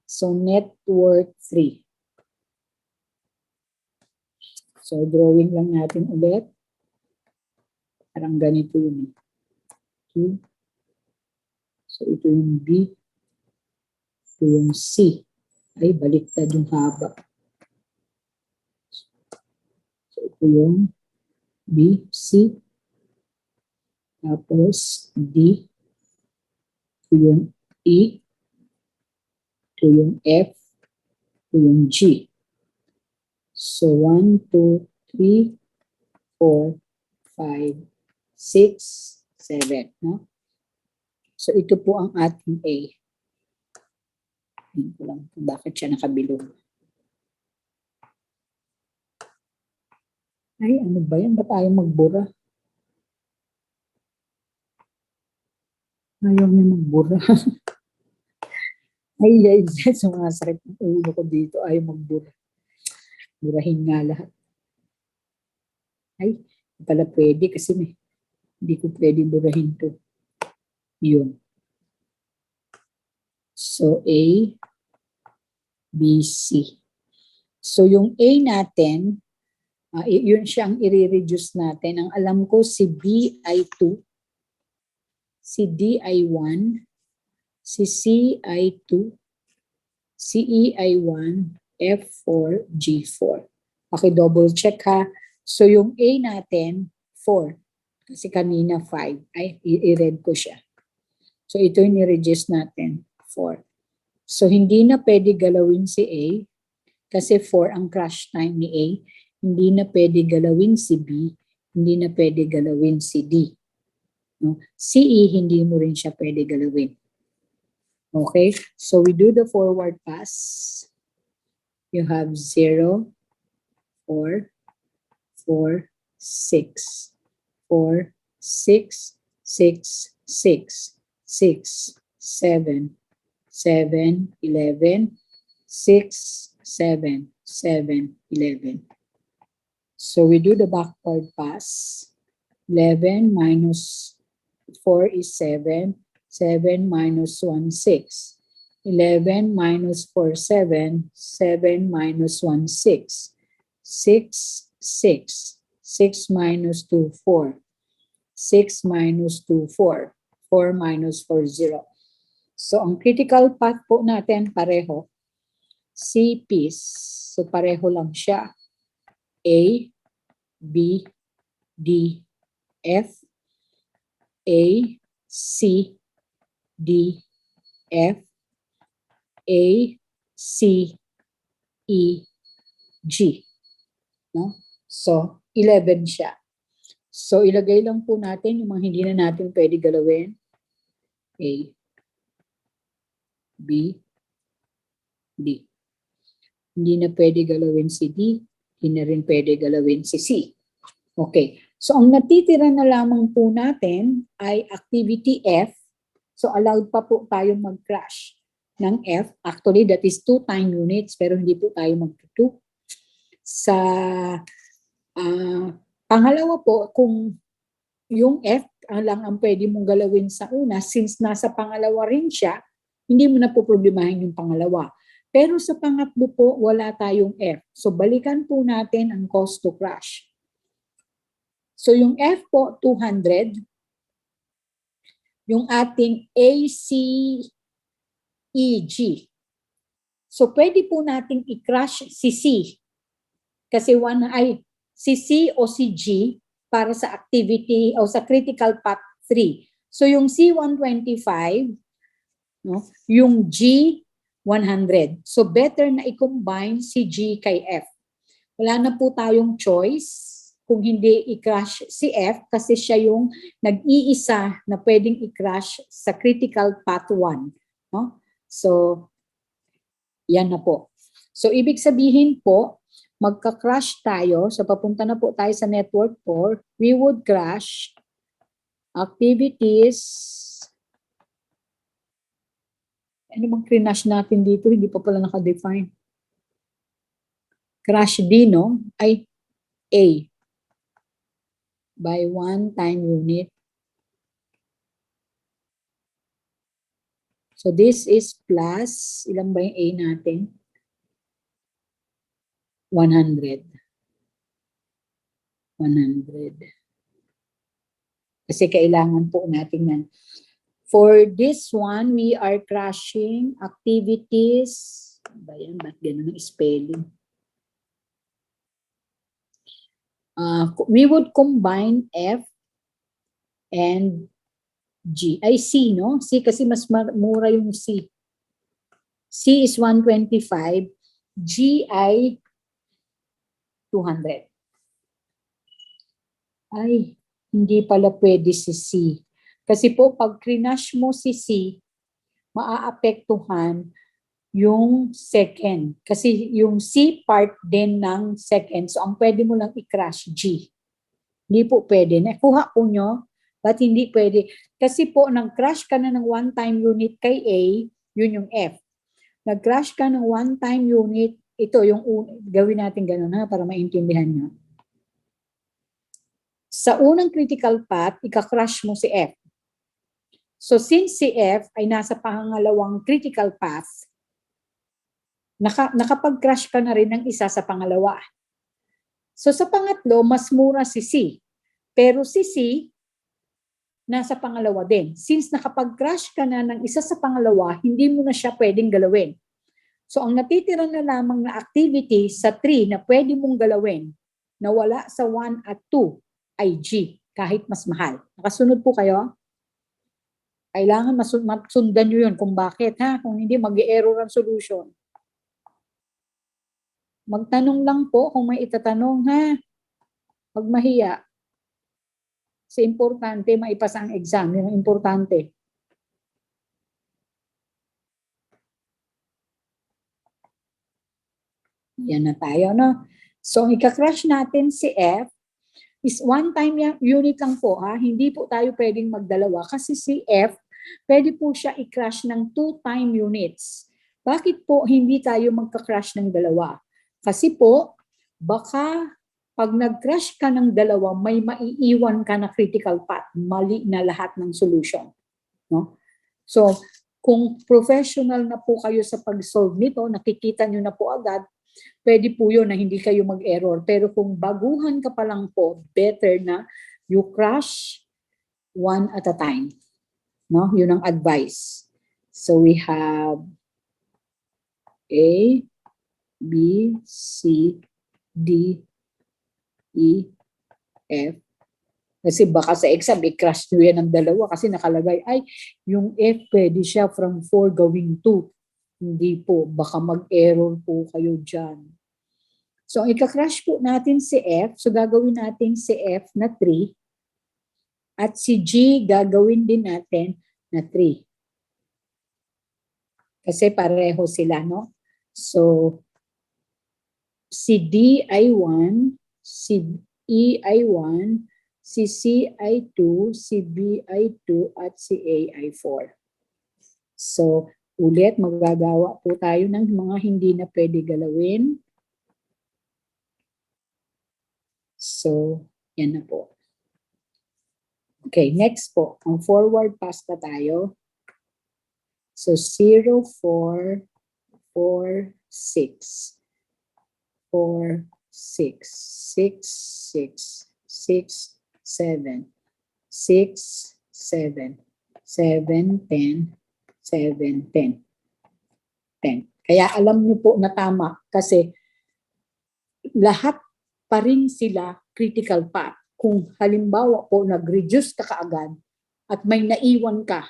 So network 3. So drawing lang natin ulit. Parang ganito yun. 2. So ito yung B. Ito yung C. Ay, baliktad yung haba. So ito yung B, C. Tapos D. Ito yung E. Ito yung F. Ito yung G. So 1, 2, 3, 4, 5, 6, 7. No? So ito po ang ating A. Tingnan ko lang kung bakit siya nakabilog. Ay, ano ba yan? Ba't ayaw magbura? Ayaw niya magbura. Ay, sumasakit ang ulo ko dito. Ayaw magbura. Burahin nga lahat. Ay, pala pwede kasi hindi ko pwede burahin to. Yun. So, A, B, C. So, yung A natin, yun siyang i-reduce natin. Ang alam ko, si B ay 2, si D ay 1, si C ay 2, si E ay 1, F4, G4. Paki-double check ha. So, yung A natin, 4. Kasi kanina 5. Ay, i-read ko siya. So, ito yung i-reduce natin, 4. So, hindi na pwede galawin si A kasi 4 ang crush time ni A. Hindi na pwede galawin si B. Hindi na pwede galawin si D. No? Si E, hindi mo rin siya pwede galawin. Okay? So, we do the forward pass. You have 0, 4, 4, 6, 4, 6, 6, 6, 6, 7, 7, 11, 6, 7, 7, 11. So we do the backward pass. 11 minus 4 is 7. 7 minus 1, 6. 11 minus 4, 7. 7 minus 1, 6. 6, 6. 6 minus 2, 4. 6 minus 2, 4. 4 minus 4, 0. So, ang critical path po natin pareho. C, P. So, pareho lang siya. A, B, D, F. A, C, D, F. A, C, E, G. No? So, 11 siya. So, ilagay lang po natin yung mga hindi na natin pwede galawin. A, B, D. Hindi na pwede galawin si D. Hindi na rin pwede galawin si C. Okay. So, ang natitira na lamang po natin ay activity F. So, allowed pa po tayo mag-crash ng F. Actually, that is 2 time units, pero hindi po tayo mag-2. Sa pangalawa po, kung yung F lang ang pwede mong galawin sa una, since nasa pangalawa rin siya, hindi mo na po problemahin yung pangalawa. Pero sa pangatlo po, wala tayong F. So, balikan po natin ang cause to crash. So, yung F po, 200. Yung ating ACEG. So, pwede po nating i-crash si C. Kasi si C o si G para sa activity o sa critical path 3. So, yung C125, no, yung G 100. So, better na i-combine si G kay F. Wala na po tayong choice kung hindi i-crash si F kasi siya yung nag-iisa na pwedeng i-crash sa critical path 1. No? So, yan na po. So, ibig sabihin po, magka-crash tayo. So, papunta na po tayo sa network 4. We would crash activities. Ano bang crash natin dito? Hindi pa pala naka-define. Crash D, no? Ay, A. By 1 time unit. So, this is plus, ilan ba yung A natin? 100. 100. Kasi kailangan po natin yan. For this one, we are crashing activities. Ba yan? Ba't ganun ang spelling? We would combine F and G. Ay, C, no? C kasi mas mura yung C. C is 125. G ay 200. Ay, hindi pala pwede si C. Kasi po, pag crinash mo si C, maaapektuhan yung second. Kasi yung C part din ng second. So, ang pwede mo lang i-crash G. Hindi po pwede. Nakuha po nyo, but hindi pwede. Kasi po, nag-crash ka na ng one-time unit kay A, yun yung F. Nag-crash ka ng one-time unit, ito yung gawin natin ganun ha, para maintindihan nyo. Sa unang critical path, ika-crash mo si F. So, since si F ay nasa pangalawang critical path, nakapag-crash ka na rin ng isa sa pangalawa. So, sa pangatlo, mas mura si C. Pero si C, nasa pangalawa din. Since nakapag-crash ka na ng isa sa pangalawa, hindi mo na siya pwedeng galawin. So, ang natitira na lamang na activity sa 3 na pwede mong galawin, na wala sa 1 at 2, ay G, kahit mas mahal. Nakasunod po kayo? Kailangan masundan nyo yun kung bakit, ha? Kung hindi, mag-error ang solution. Magtanong lang po kung may itatanong, ha? Huwag mahiya. Kasi importante, maipasa ang exam. Yun ang importante. Yan na tayo, no? So, ika-crash natin si F is one-time unit lang po, ha? Hindi po tayo pwedeng magdalawa kasi si F, pwede po siya i-crash ng 2-time units. Bakit po hindi tayo magka-crash ng dalawa? Kasi po, baka pag nag-crash ka ng dalawa, may maiiwan ka na critical path. Mali na lahat ng solution. No? So, kung professional na po kayo sa pag-solve nito, nakikita nyo na po agad, pwede po yun na hindi kayo mag-error. Pero kung baguhan ka pa lang po, better na you crash one at a time. No? Yun ang advice. So we have A, B, C, D, E, F. Kasi baka sa exam, i-crash nyo yan ng dalawa kasi nakalagay, ay, yung F pwede siya from 4 going 2. Hindi po, baka mag-error po kayo dyan. So, ika-crash po natin si F. So, gagawin natin si F na 3. At si G, gagawin din natin na 3. Kasi pareho sila, no? So, si D ay 1, si E ay 1, si C ay 2, si B ay 2, at si A ay 4. So, ulit, magagawa po tayo ng mga hindi na pwede galawin. So, yan na po. Okay, next po. Ang forward pass pa tayo. So, 0, 4, 4, 6. 4, 6, 6, 6, 6, 7, 6, 7, 7, 10, 7, 10. 10. Kaya alam niyo po na tama kasi lahat pa rin sila critical path. Kung halimbawa po nag-reduce ka kaagad at may naiwan ka,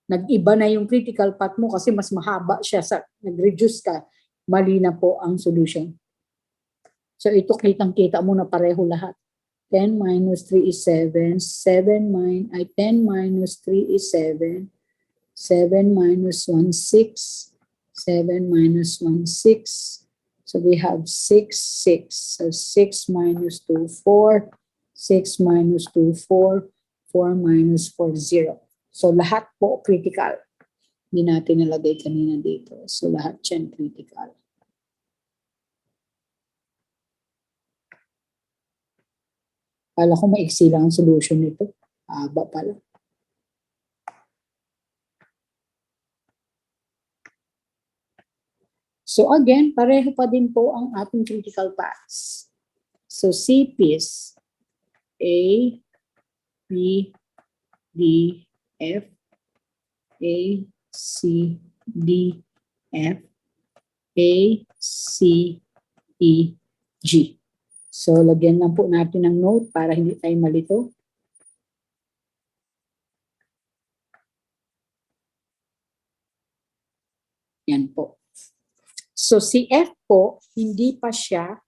nag-iba na yung critical path mo kasi mas mahaba siya sa nag-reduce ka, mali na po ang solution. So ito kitang-kita mo na pareho lahat. 10 minus 3 is 7. 10 minus 3 is 7. 7 minus 1, 6. 7 minus 1, 6. So we have 6, 6. So 6 minus 2, 4. 6 minus 2, 4. 4 minus 4, 0. So lahat po critical. Hindi natin nalagay kanina dito. So lahat yan critical. Kala ko maiksi lang ang solution nito. Haba pala. So again, pareho pa din po ang ating critical paths. So CPs, A, B, D, F, A, C, D, F, A, C, E, G. So lagyan lang po natin ng note para hindi tayo malito. Yan po. So si F po, hindi pa siya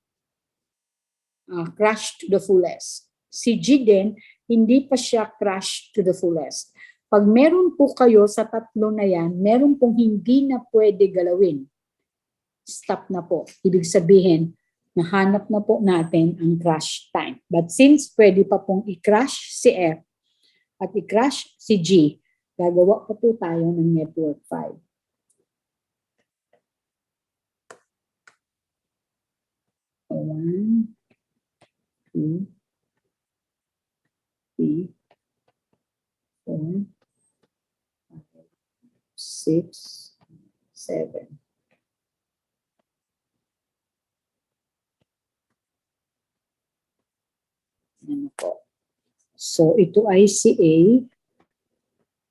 crushed to the fullest. Si G din, hindi pa siya crushed to the fullest. Pag meron po kayo sa tatlo na yan, meron pong hindi na pwede galawin. Stop na po. Ibig sabihin, nahanap na po natin ang crush time. But since pwede pa pong i-crush si F at i-crush si G, gagawa pa po tayo ng network 5. One, 2, 3, 4, 5, 6, 7. Ano po. So, ito ay si A,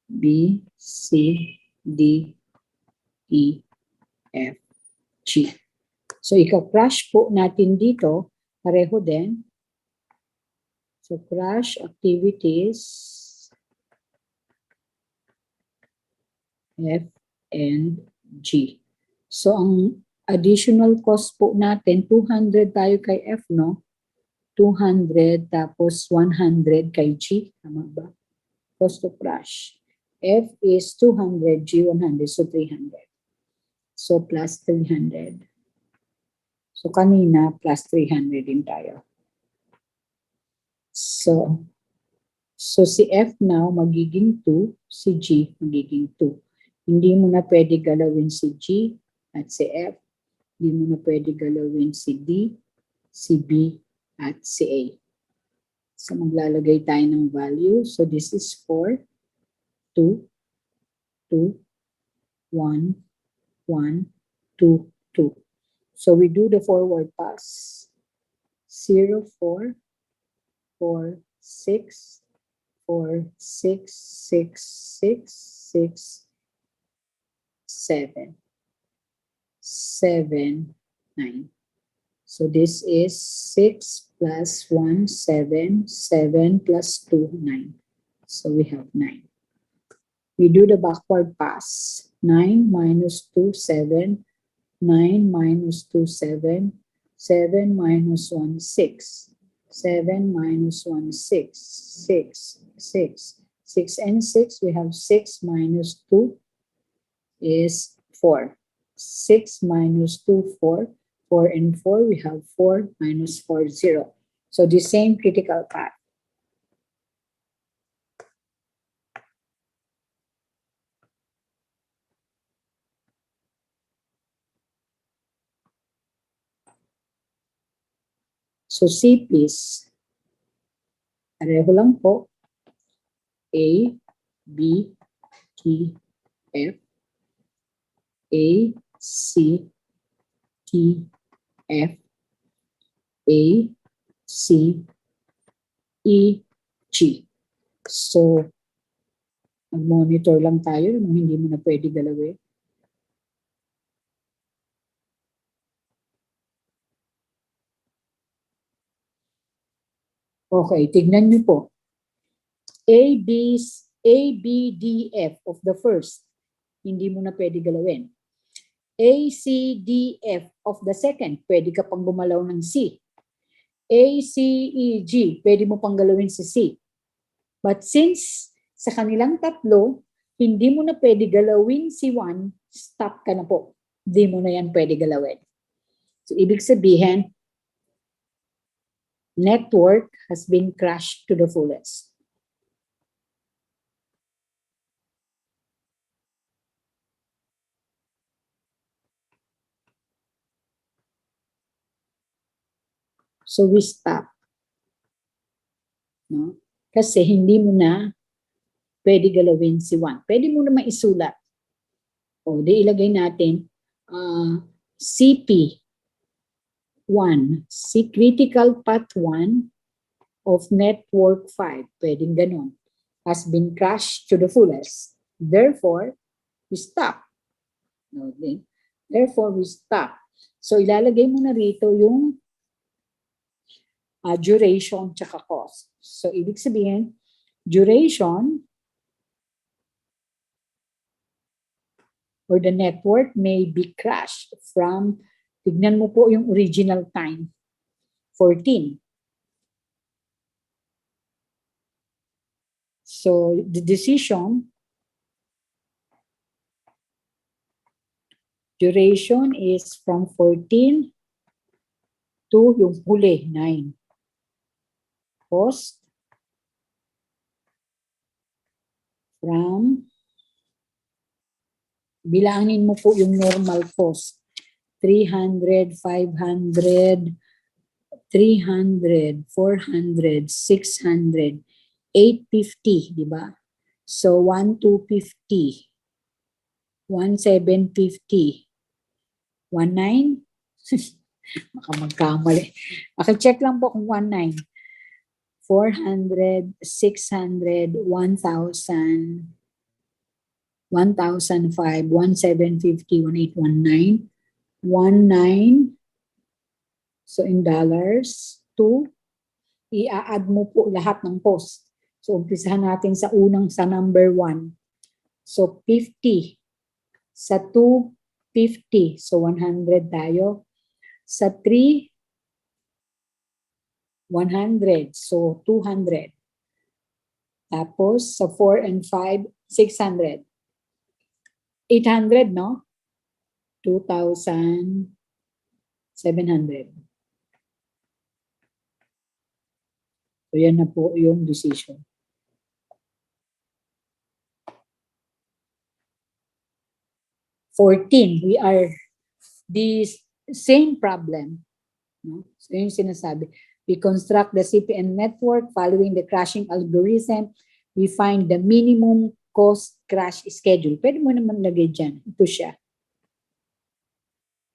B, C, D, E, F, G. So, ika-crush po natin dito, pareho din. So, crush activities, F and G. So, ang additional cost po natin, 200 tayo kay F, no? 200 tapos 100 kay G. Tama ba? Cost of crush. F is 200, G 100, so 300. So, plus 300. So, kanina, plus 300 din tayo. So si F now, magiging 2. Si G, magiging 2. Hindi mo na pwede galawin si G at si F. Hindi mo na pwede galawin si D, si B, at si A. So, maglalagay tayo ng value. So, this is 4, 2, 2, 1, 1, 2, 2. So, we do the forward pass. 0, 4, 4, 6, 4, 6, 6, 6, 6, 7, 7, 9. So this is 6 plus 1, 7, 7 plus 2, 9. So we have 9. We do the backward pass. 9 minus 2, 7. 9 minus 2, 7. 7 minus 1, 6. 7 minus 1, 6. 6, 6. 6 and 6, we have 6 minus 2 is 4. 6 minus 2, 4. 4 and 4, we have 4 minus 4, 0. So the same critical path. So C, please. Pareho lang po. A, B, T, F. A, C, T, F. A, C, E, G. So, mag-monitor lang tayo nung hindi mo na pwede galawin. Okay, tignan niyo po. A, B, D, F of the first, hindi mo na pwede galawin. A, C, D, F of the second, pwede ka pang gumalaw ng C. A, C, E, G, pwede mo pang galawin si C. But since sa kanilang tatlo, hindi mo na pwede galawin si 1, stop ka na po. Hindi mo na yan pwede galawin. So, ibig sabihin, network has been crashed to the fullest. So, we stop. No? Kasi hindi mo na pwede galawin si 1. Pwede mo na maisulat. O, di ilagay natin CP 1, si critical path 1 of network 5, pwedeng ganun, has been crashed to the fullest. Therefore, we stop. Okay? Therefore, we stop. So, ilalagay mo na rito yung duration tsaka cost. So, ibig sabihin, duration or the network may be crashed from, tignan mo po yung original time, 14. So, the decision, duration is from 14 to yung huli, 9. Cost from, bilangin mo po yung normal cost. 300, 500, 300, 400, 600, 850, di ba? So, 1,250, 1,750, 19, baka magkamali. Check lang po kung 19, 400, 600, 1,000, 1,005, 1,750, 1,819, 19, so in dollars, 2, i-add mo po lahat ng cost. So, umpisahan natin sa number 1. So, 50. Sa 2, 50. So, 100 tayo. Sa 3, 100. So, 200. Tapos, sa 4 and 5, 600. 800, no? 2,700. So, yan na po yung decision. We are the same problem. No? So, yung sinasabi. We construct the CPN network following the crashing algorithm. We find the minimum cost crash schedule. Pwede mo naman lagay dyan. Ito siya.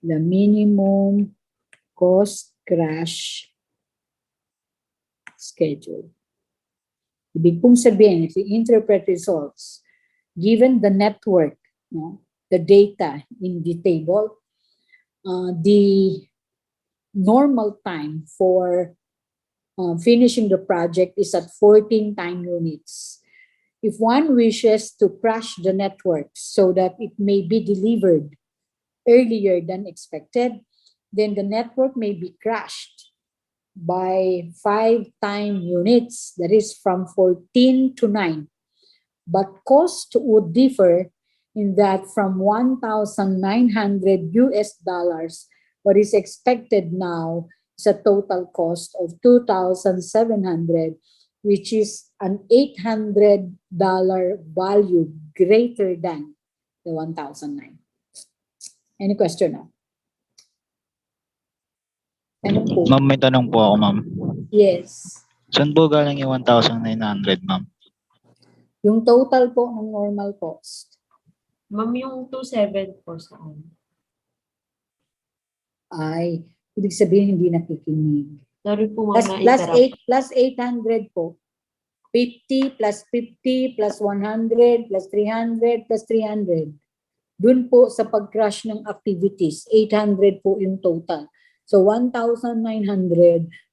The minimum cost crash schedule. Ibig pong sabihin, if you interpret results, given the network, no, the data in the table, the normal time for finishing the project is at 14 time units. If one wishes to crash the network so that it may be delivered earlier than expected, then the network may be crashed by 5 time units, that is from 14 to 9. But cost would differ in that from $1,900 US What is expected now is a total cost of $2,700, which is an $800 value greater than the 1,009. Any question now? Tanong po. Ma'am, may tanong po ako, ma'am. Yes. Saan po galing yung 1,900, ma'am? Yung total po ng normal cost Ma'am, yung 2.7 po saan? ay, ibig sabihin hindi nakikinig. Sorry po, ma'am, Plus na-interrupt. plus 800 po. 50 plus 50 plus 100 plus 300 plus 300. Dun po sa pag-crush ng activities, 800 po yung total. So 1,900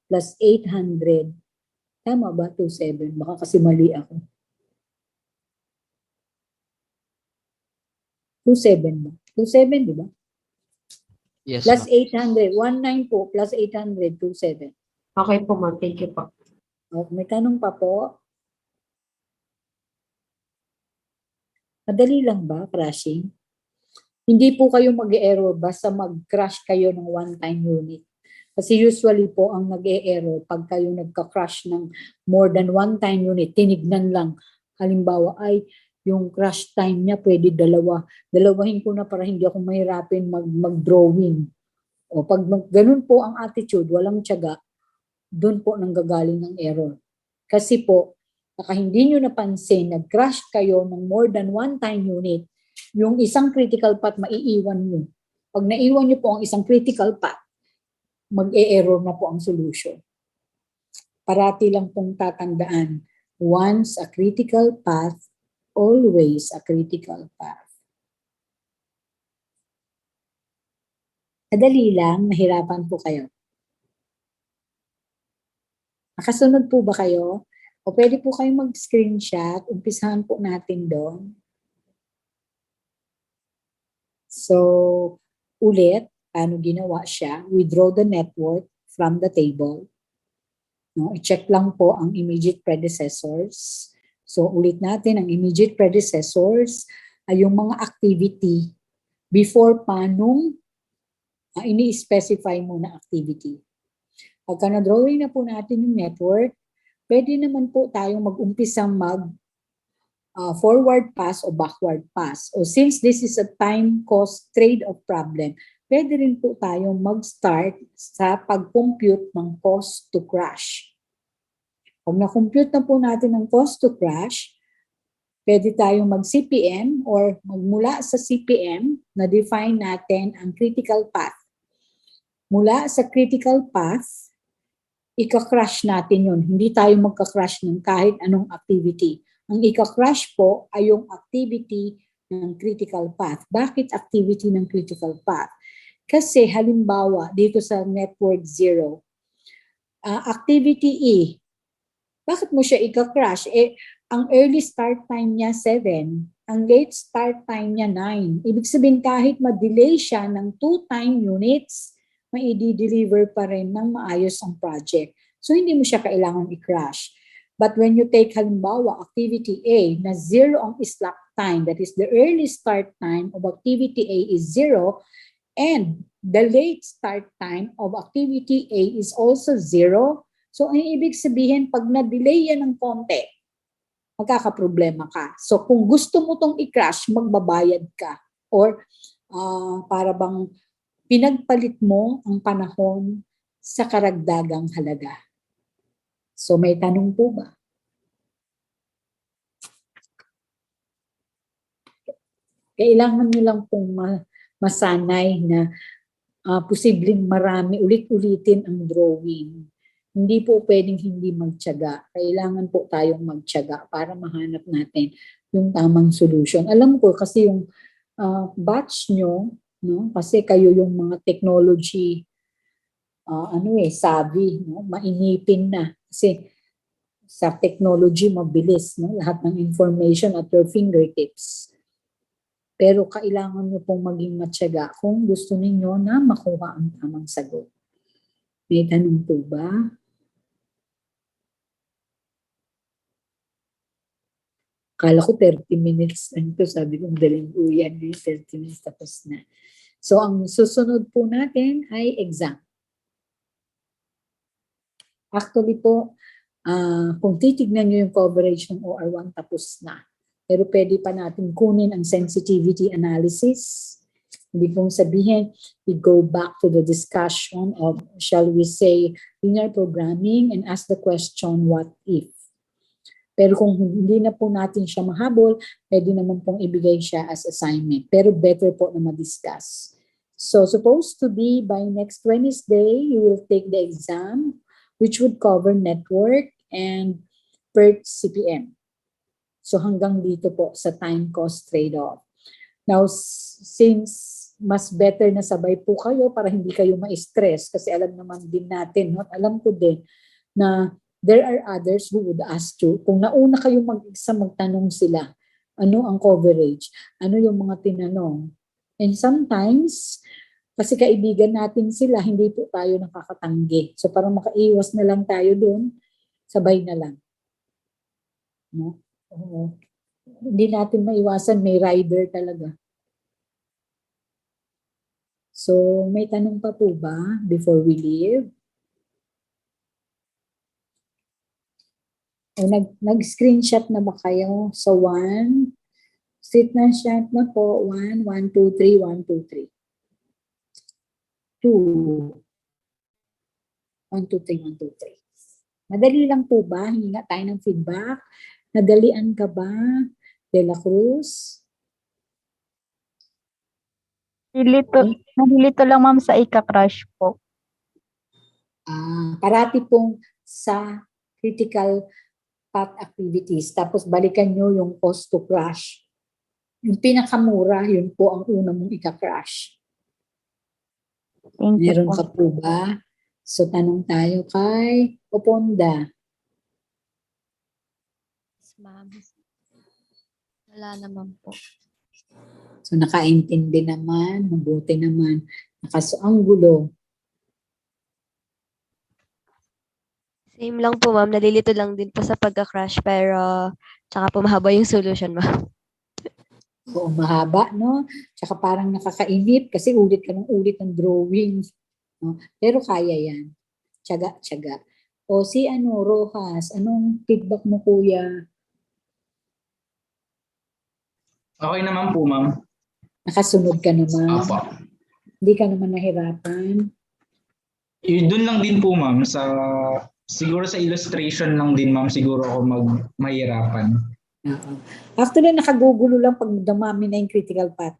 plus 800. Tama ba? 27. Baka kasi mali ako. 27 ba? 27, di ba? Yes, Plus ma'am. 800. 19 po plus 800, 27. Okay po, ma'am. Thank you po. Oh, may tanong pa po? Madali lang ba, crashing? Hindi po kayo mag-error basta mag-crash kayo ng one-time unit. Kasi usually po ang nag-e-error pag kayo nagka-crash ng more than one-time unit, tinignan lang. Halimbawa ay yung crash time niya pwede dalawa. Dalawahin ko na para hindi ako mahirapin mag-drawing. O pag ganun po ang attitude, walang tiyaga, doon po nanggagaling ang error. Kasi po, baka hindi nyo napansin, nag-crash kayo ng more than one-time unit, yung isang critical path maiiwan nyo. Pag naiwan nyo po ang isang critical path, mag-e-error na po ang solution. Parati lang pong tatandaan, once a critical path, always a critical path. Madali lang, mahirapan po kayo. Nakasunod po ba kayo? O pwede po kayo mag-screenshot, umpisahan po natin doon. So, ulit, paano ginawa siya? Withdraw the network from the table. No, i-check lang po ang immediate predecessors. So, ulit natin, ang immediate predecessors ay yung mga activity before pa nung ini-specify mo na activity. Pagka na-drawing na po natin yung network, pwede naman po tayong mag-umpisang forward pass o backward pass. O since this is a time cost trade-off problem, pwede rin po tayong mag-start sa pag-compute ng cost to crash. Pag na-compute na po natin ang cost to crash, pwede tayong mag-CPM or magmula sa CPM na define natin ang critical path. Mula sa critical path, ika-crash natin yun. Hindi tayo magka-crash ng kahit anong activity. Ang ika-crash po ay yung activity ng critical path. Bakit activity ng critical path? Kasi halimbawa, dito sa network 0, activity E, bakit mo siya ika-crash? Ang early start time niya 7, ang late start time niya 9. Ibig sabihin kahit ma-delay siya ng 2 time units, mai-deliver pa rin ng maayos ang project. So, hindi mo siya kailangan i-crash. But when you take halimbawa activity A na 0 ang slack time, that is the early start time of activity A is 0, and the late start time of activity A is also 0, so ang ibig sabihin, pag na-delay yan ng konti, magkakaproblema ka. So kung gusto mo tong i-crash, magbabayad ka. Or para bang pinagpalit mo ang panahon sa karagdagang halaga. So may tanong po ba? Kailangan nyo lang pong masanay na posibleng marami, ulit-ulitin ang drawing. Hindi po pwedeng hindi magtiyaga. Kailangan po tayong magtiyaga para mahanap natin yung tamang solution. Alam ko kasi yung batch nyo, no? Kasi kayo yung mga technology savvy, no? Mainipin na. Kasi sa technology mabilis, no? Lahat ng information at your fingertips. Pero kailangan nyo pong maging matyaga kung gusto ninyo na makuha ang tamang sagot. May tanong po ba? Kala ko 30 minutes lang ito. Sabi ko, daling uyan, 30 minutes tapos na. So, ang susunod po natin ay exam. Actually po, kung titignan nyo yung coverage ng OR1, tapos na. Pero pwede pa natin kunin ang sensitivity analysis. Hindi pong sabihin, we go back to the discussion of, shall we say, linear programming and ask the question, what if? Pero kung hindi na po natin siya mahabol, pwede naman pong ibigay siya as assignment. Pero better po na ma-discuss. So, supposed to be by next Wednesday, you will take the exam, which would cover network and PERT CPM. So, hanggang dito po sa time cost trade-off. Now, since mas better na sabay po kayo para hindi kayo ma-stress, kasi alam naman din natin, no? Alam ko din na there are others who would ask you, kung nauna kayo mag-exam, magtanong sila, ano ang coverage, ano yung mga tinanong. And sometimes, kasi kaibigan natin sila, hindi po tayo nakakatanggi. So para makaiwas na lang tayo doon, sabay na lang. No? Hindi natin maiwasan, may rider talaga. So may tanong pa po ba before we leave? O nag-screenshot na ba kayo? So 1, screenshot na po, 1, 1, 2, 3, 1, 2, 3. 2. 1, 2, 3, 1, 2, 3. Madali lang po ba? Hingi nga tayo ng feedback. Nadalian ka ba, De La Cruz? Nalilito lang ma'am sa ika-crush po. Parati pong sa critical path activities. Tapos balikan nyo yung cost to crash. Yung pinakamura, yun po ang una mong ika-crash. Thank you Meron po. ka po ba? So tanong tayo kay Oponda. Ma'am. Wala naman po. So nakaintindi naman, mabuti naman. Ang gulo. Same lang po, ma'am. Nalilito lang din po sa pagka-crash pero tsaka po mahaba yung solution, ma'am. Oo, mahaba, no? Tsaka parang nakakainip kasi ulit ka ng ulit ng drawing. No? Pero kaya yan. Tiyaga. O si Rojas, anong feedback mo, kuya? Okay naman po, ma'am. Nakasunod ka naman. Apo. Hindi ka naman nahirapan. Doon lang din po, ma'am, siguro sa illustration lang din, ma'am, siguro ako mahirapan. Actually, nakagugulo lang pag dumami na yung critical path.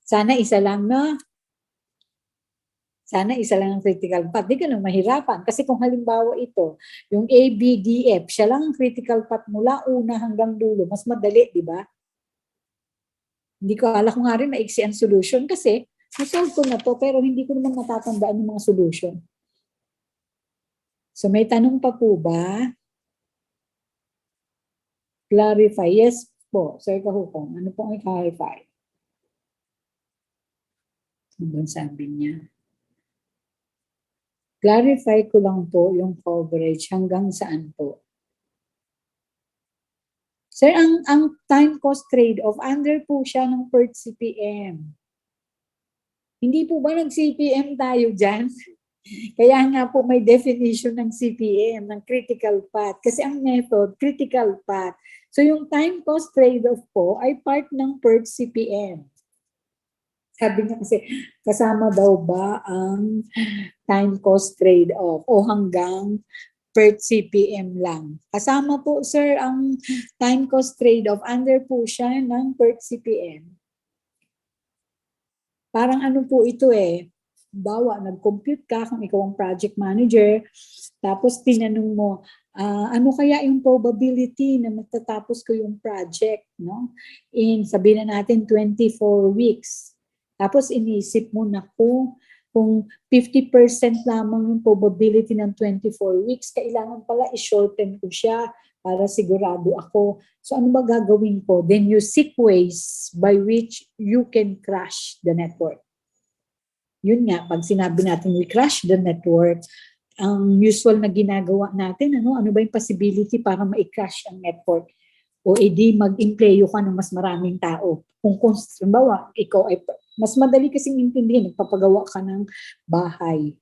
Sana isa lang, no? Sana isa lang ang critical path. Di ka nang mahirapan. Kasi kung halimbawa ito, yung A, B, D, F, siya lang ang critical path mula una hanggang dulo. Mas madali, di ba? Hindi ko alam kung nga rin maiksi ang solution kasi nasolve ko na to pero hindi ko naman natatandaan yung mga solution. So may tanong pa po ba? Clarify. Yes po, Sir Kahukong. Ano po ang i-clarify? Ano ba sabi niya? Clarify ko lang po yung coverage hanggang saan po. Sir, ang time cost trade-off, under po siya ng PERT CPM. Hindi po ba nag-CPM tayo dyan? Kaya nga po may definition ng CPM, ng critical path. Kasi ang method, critical path. So yung time cost trade-off po ay part ng PERT CPM. Sabi niya kasi, kasama daw ba ang time cost trade-off o hanggang PERT CPM lang. Kasama po, sir, ang time cost trade-off. Under po siya ng PERT CPM. Parang ano po ito bawa, nag-compute ka kung ikaw ang project manager, tapos tinanong mo, ano kaya yung probability na matatapos ko yung project, no? Sabihin na natin 24 weeks. Tapos inisip mo na kung 50% lamang yung probability ng 24 weeks, kailangan pala i-shorten ko siya para sigurado ako. So ano ba gagawin ko? Then you seek ways by which you can crash the network. Yun nga, pag sinabi natin we crash the network, ang usual na ginagawa natin, ano ba yung possibility para ma-crash ang network? O edi mag-empleyo ka ng mas maraming tao. Kung halimbawa, ikaw ay, mas madali kasing intindihin, nagpapagawa ka ng bahay.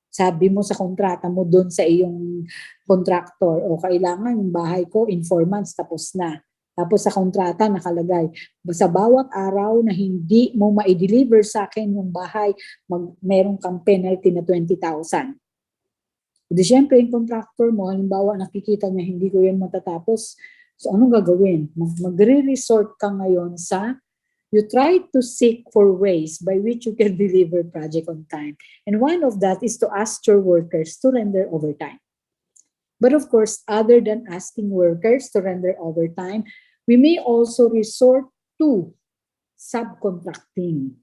Sabi mo sa kontrata mo doon sa iyong contractor, o kailangan yung bahay ko in 4 months tapos na. Tapos sa kontrata nakalagay, sa bawat araw na hindi mo ma-deliver sa akin yung bahay, meron kang penalty na 20,000. Di syempre yung contractor mo, halimbawa nakikita niya hindi ko yan matatapos, so anong gagawin? Magre-resort ka ngayon sa, you try to seek for ways by which you can deliver project on time. And one of that is to ask your workers to render overtime. But of course, other than asking workers to render overtime, we may also resort to subcontracting.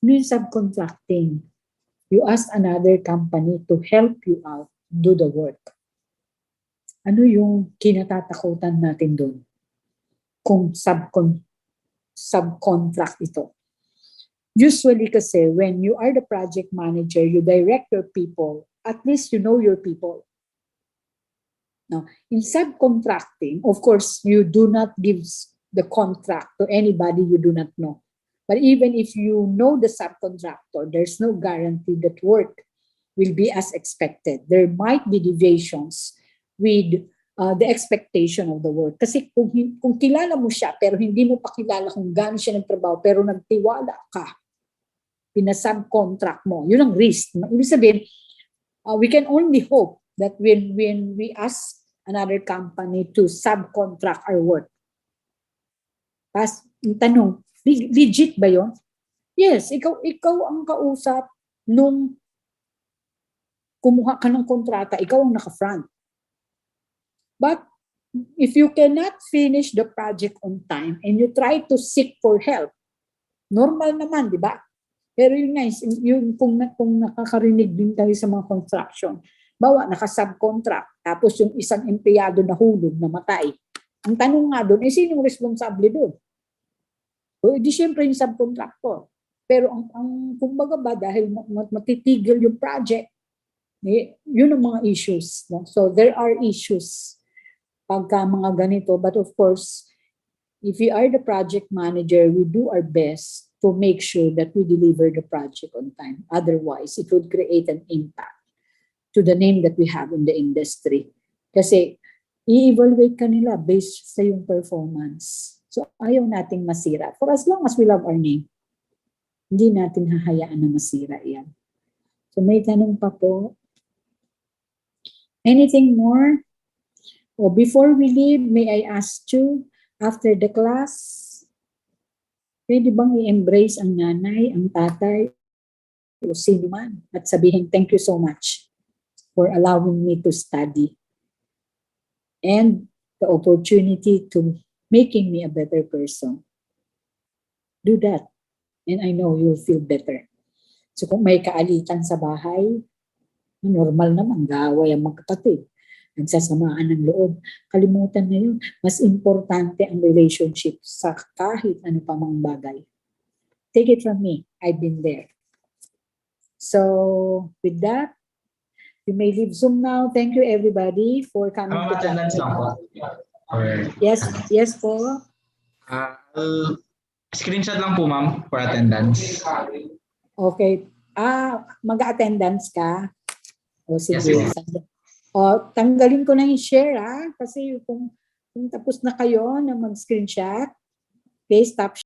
Ano yung subcontracting? You ask another company to help you out, do the work. Ano yung kinatatakutan natin doon? Kung subcontract ito. Usually kasi when you are the project manager, you direct your people, at least you know your people. Now, in subcontracting, of course, you do not give the contract to anybody you do not know. But even if you know the subcontractor, there's no guarantee that work will be as expected. There might be deviations with the expectation of the work. Kasi kung kilala mo siya, pero hindi mo pa kilala kung gaano siya nagtrabaho, pero nagtiwala ka, pinasubcontract mo, yun ang risk. Ibig sabihin, we can only hope that when we ask another company to subcontract our work. Tapos, yung tanong, legit ba yun? Yes, ikaw ang kausap nung kumuha ka ng kontrata, ikaw ang naka-front. But if you cannot finish the project on time and you try to seek for help, normal naman, di ba? Pero yun guys, yung kung nakakarinig din tayo sa mga construction, bawa naka-subcontract, tapos yung isang empleyado nahulog, namatay. Ang tanong nga doon, sinong responsable doon? O di syempre yung subcontractor. Pero ang kumbaga ba, dahil matitigil yung project, yun ang mga issues. No? So there are issues pagka mga ganito. But of course, if we are the project manager, we do our best to make sure that we deliver the project on time. Otherwise, it would create an impact to the name that we have in the industry. Kasi i-evaluate ka nila based sa yung performance. So ayaw nating masira. For as long as we love our name, hindi natin hahayaan na masira yan. So may tanong pa po. Anything more? O before we leave, may I ask you, after the class, pwede bang i-embrace ang nanay, ang tatay, o sino man, at sabihin, thank you so much for allowing me to study and the opportunity to making me a better person. Do that. And I know you'll feel better. So kung may kaalitan sa bahay, normal naman, gaway ang magkapatid. Nagsasamaan ng loob. Kalimutan na yun. Mas importante ang relationship sa kahit ano pa mang bagay. Take it from me. I've been there. So, with that, you may leave Zoom now. Thank you everybody for coming to Attendance lang po. Or, Yes po. I'll screenshot lang po ma'am for attendance. Okay. Mag-attendance ka? O sige. Yes, O, tanggalin ko na yung share kasi kung tapos na kayo na mag-screenshot, okay, stop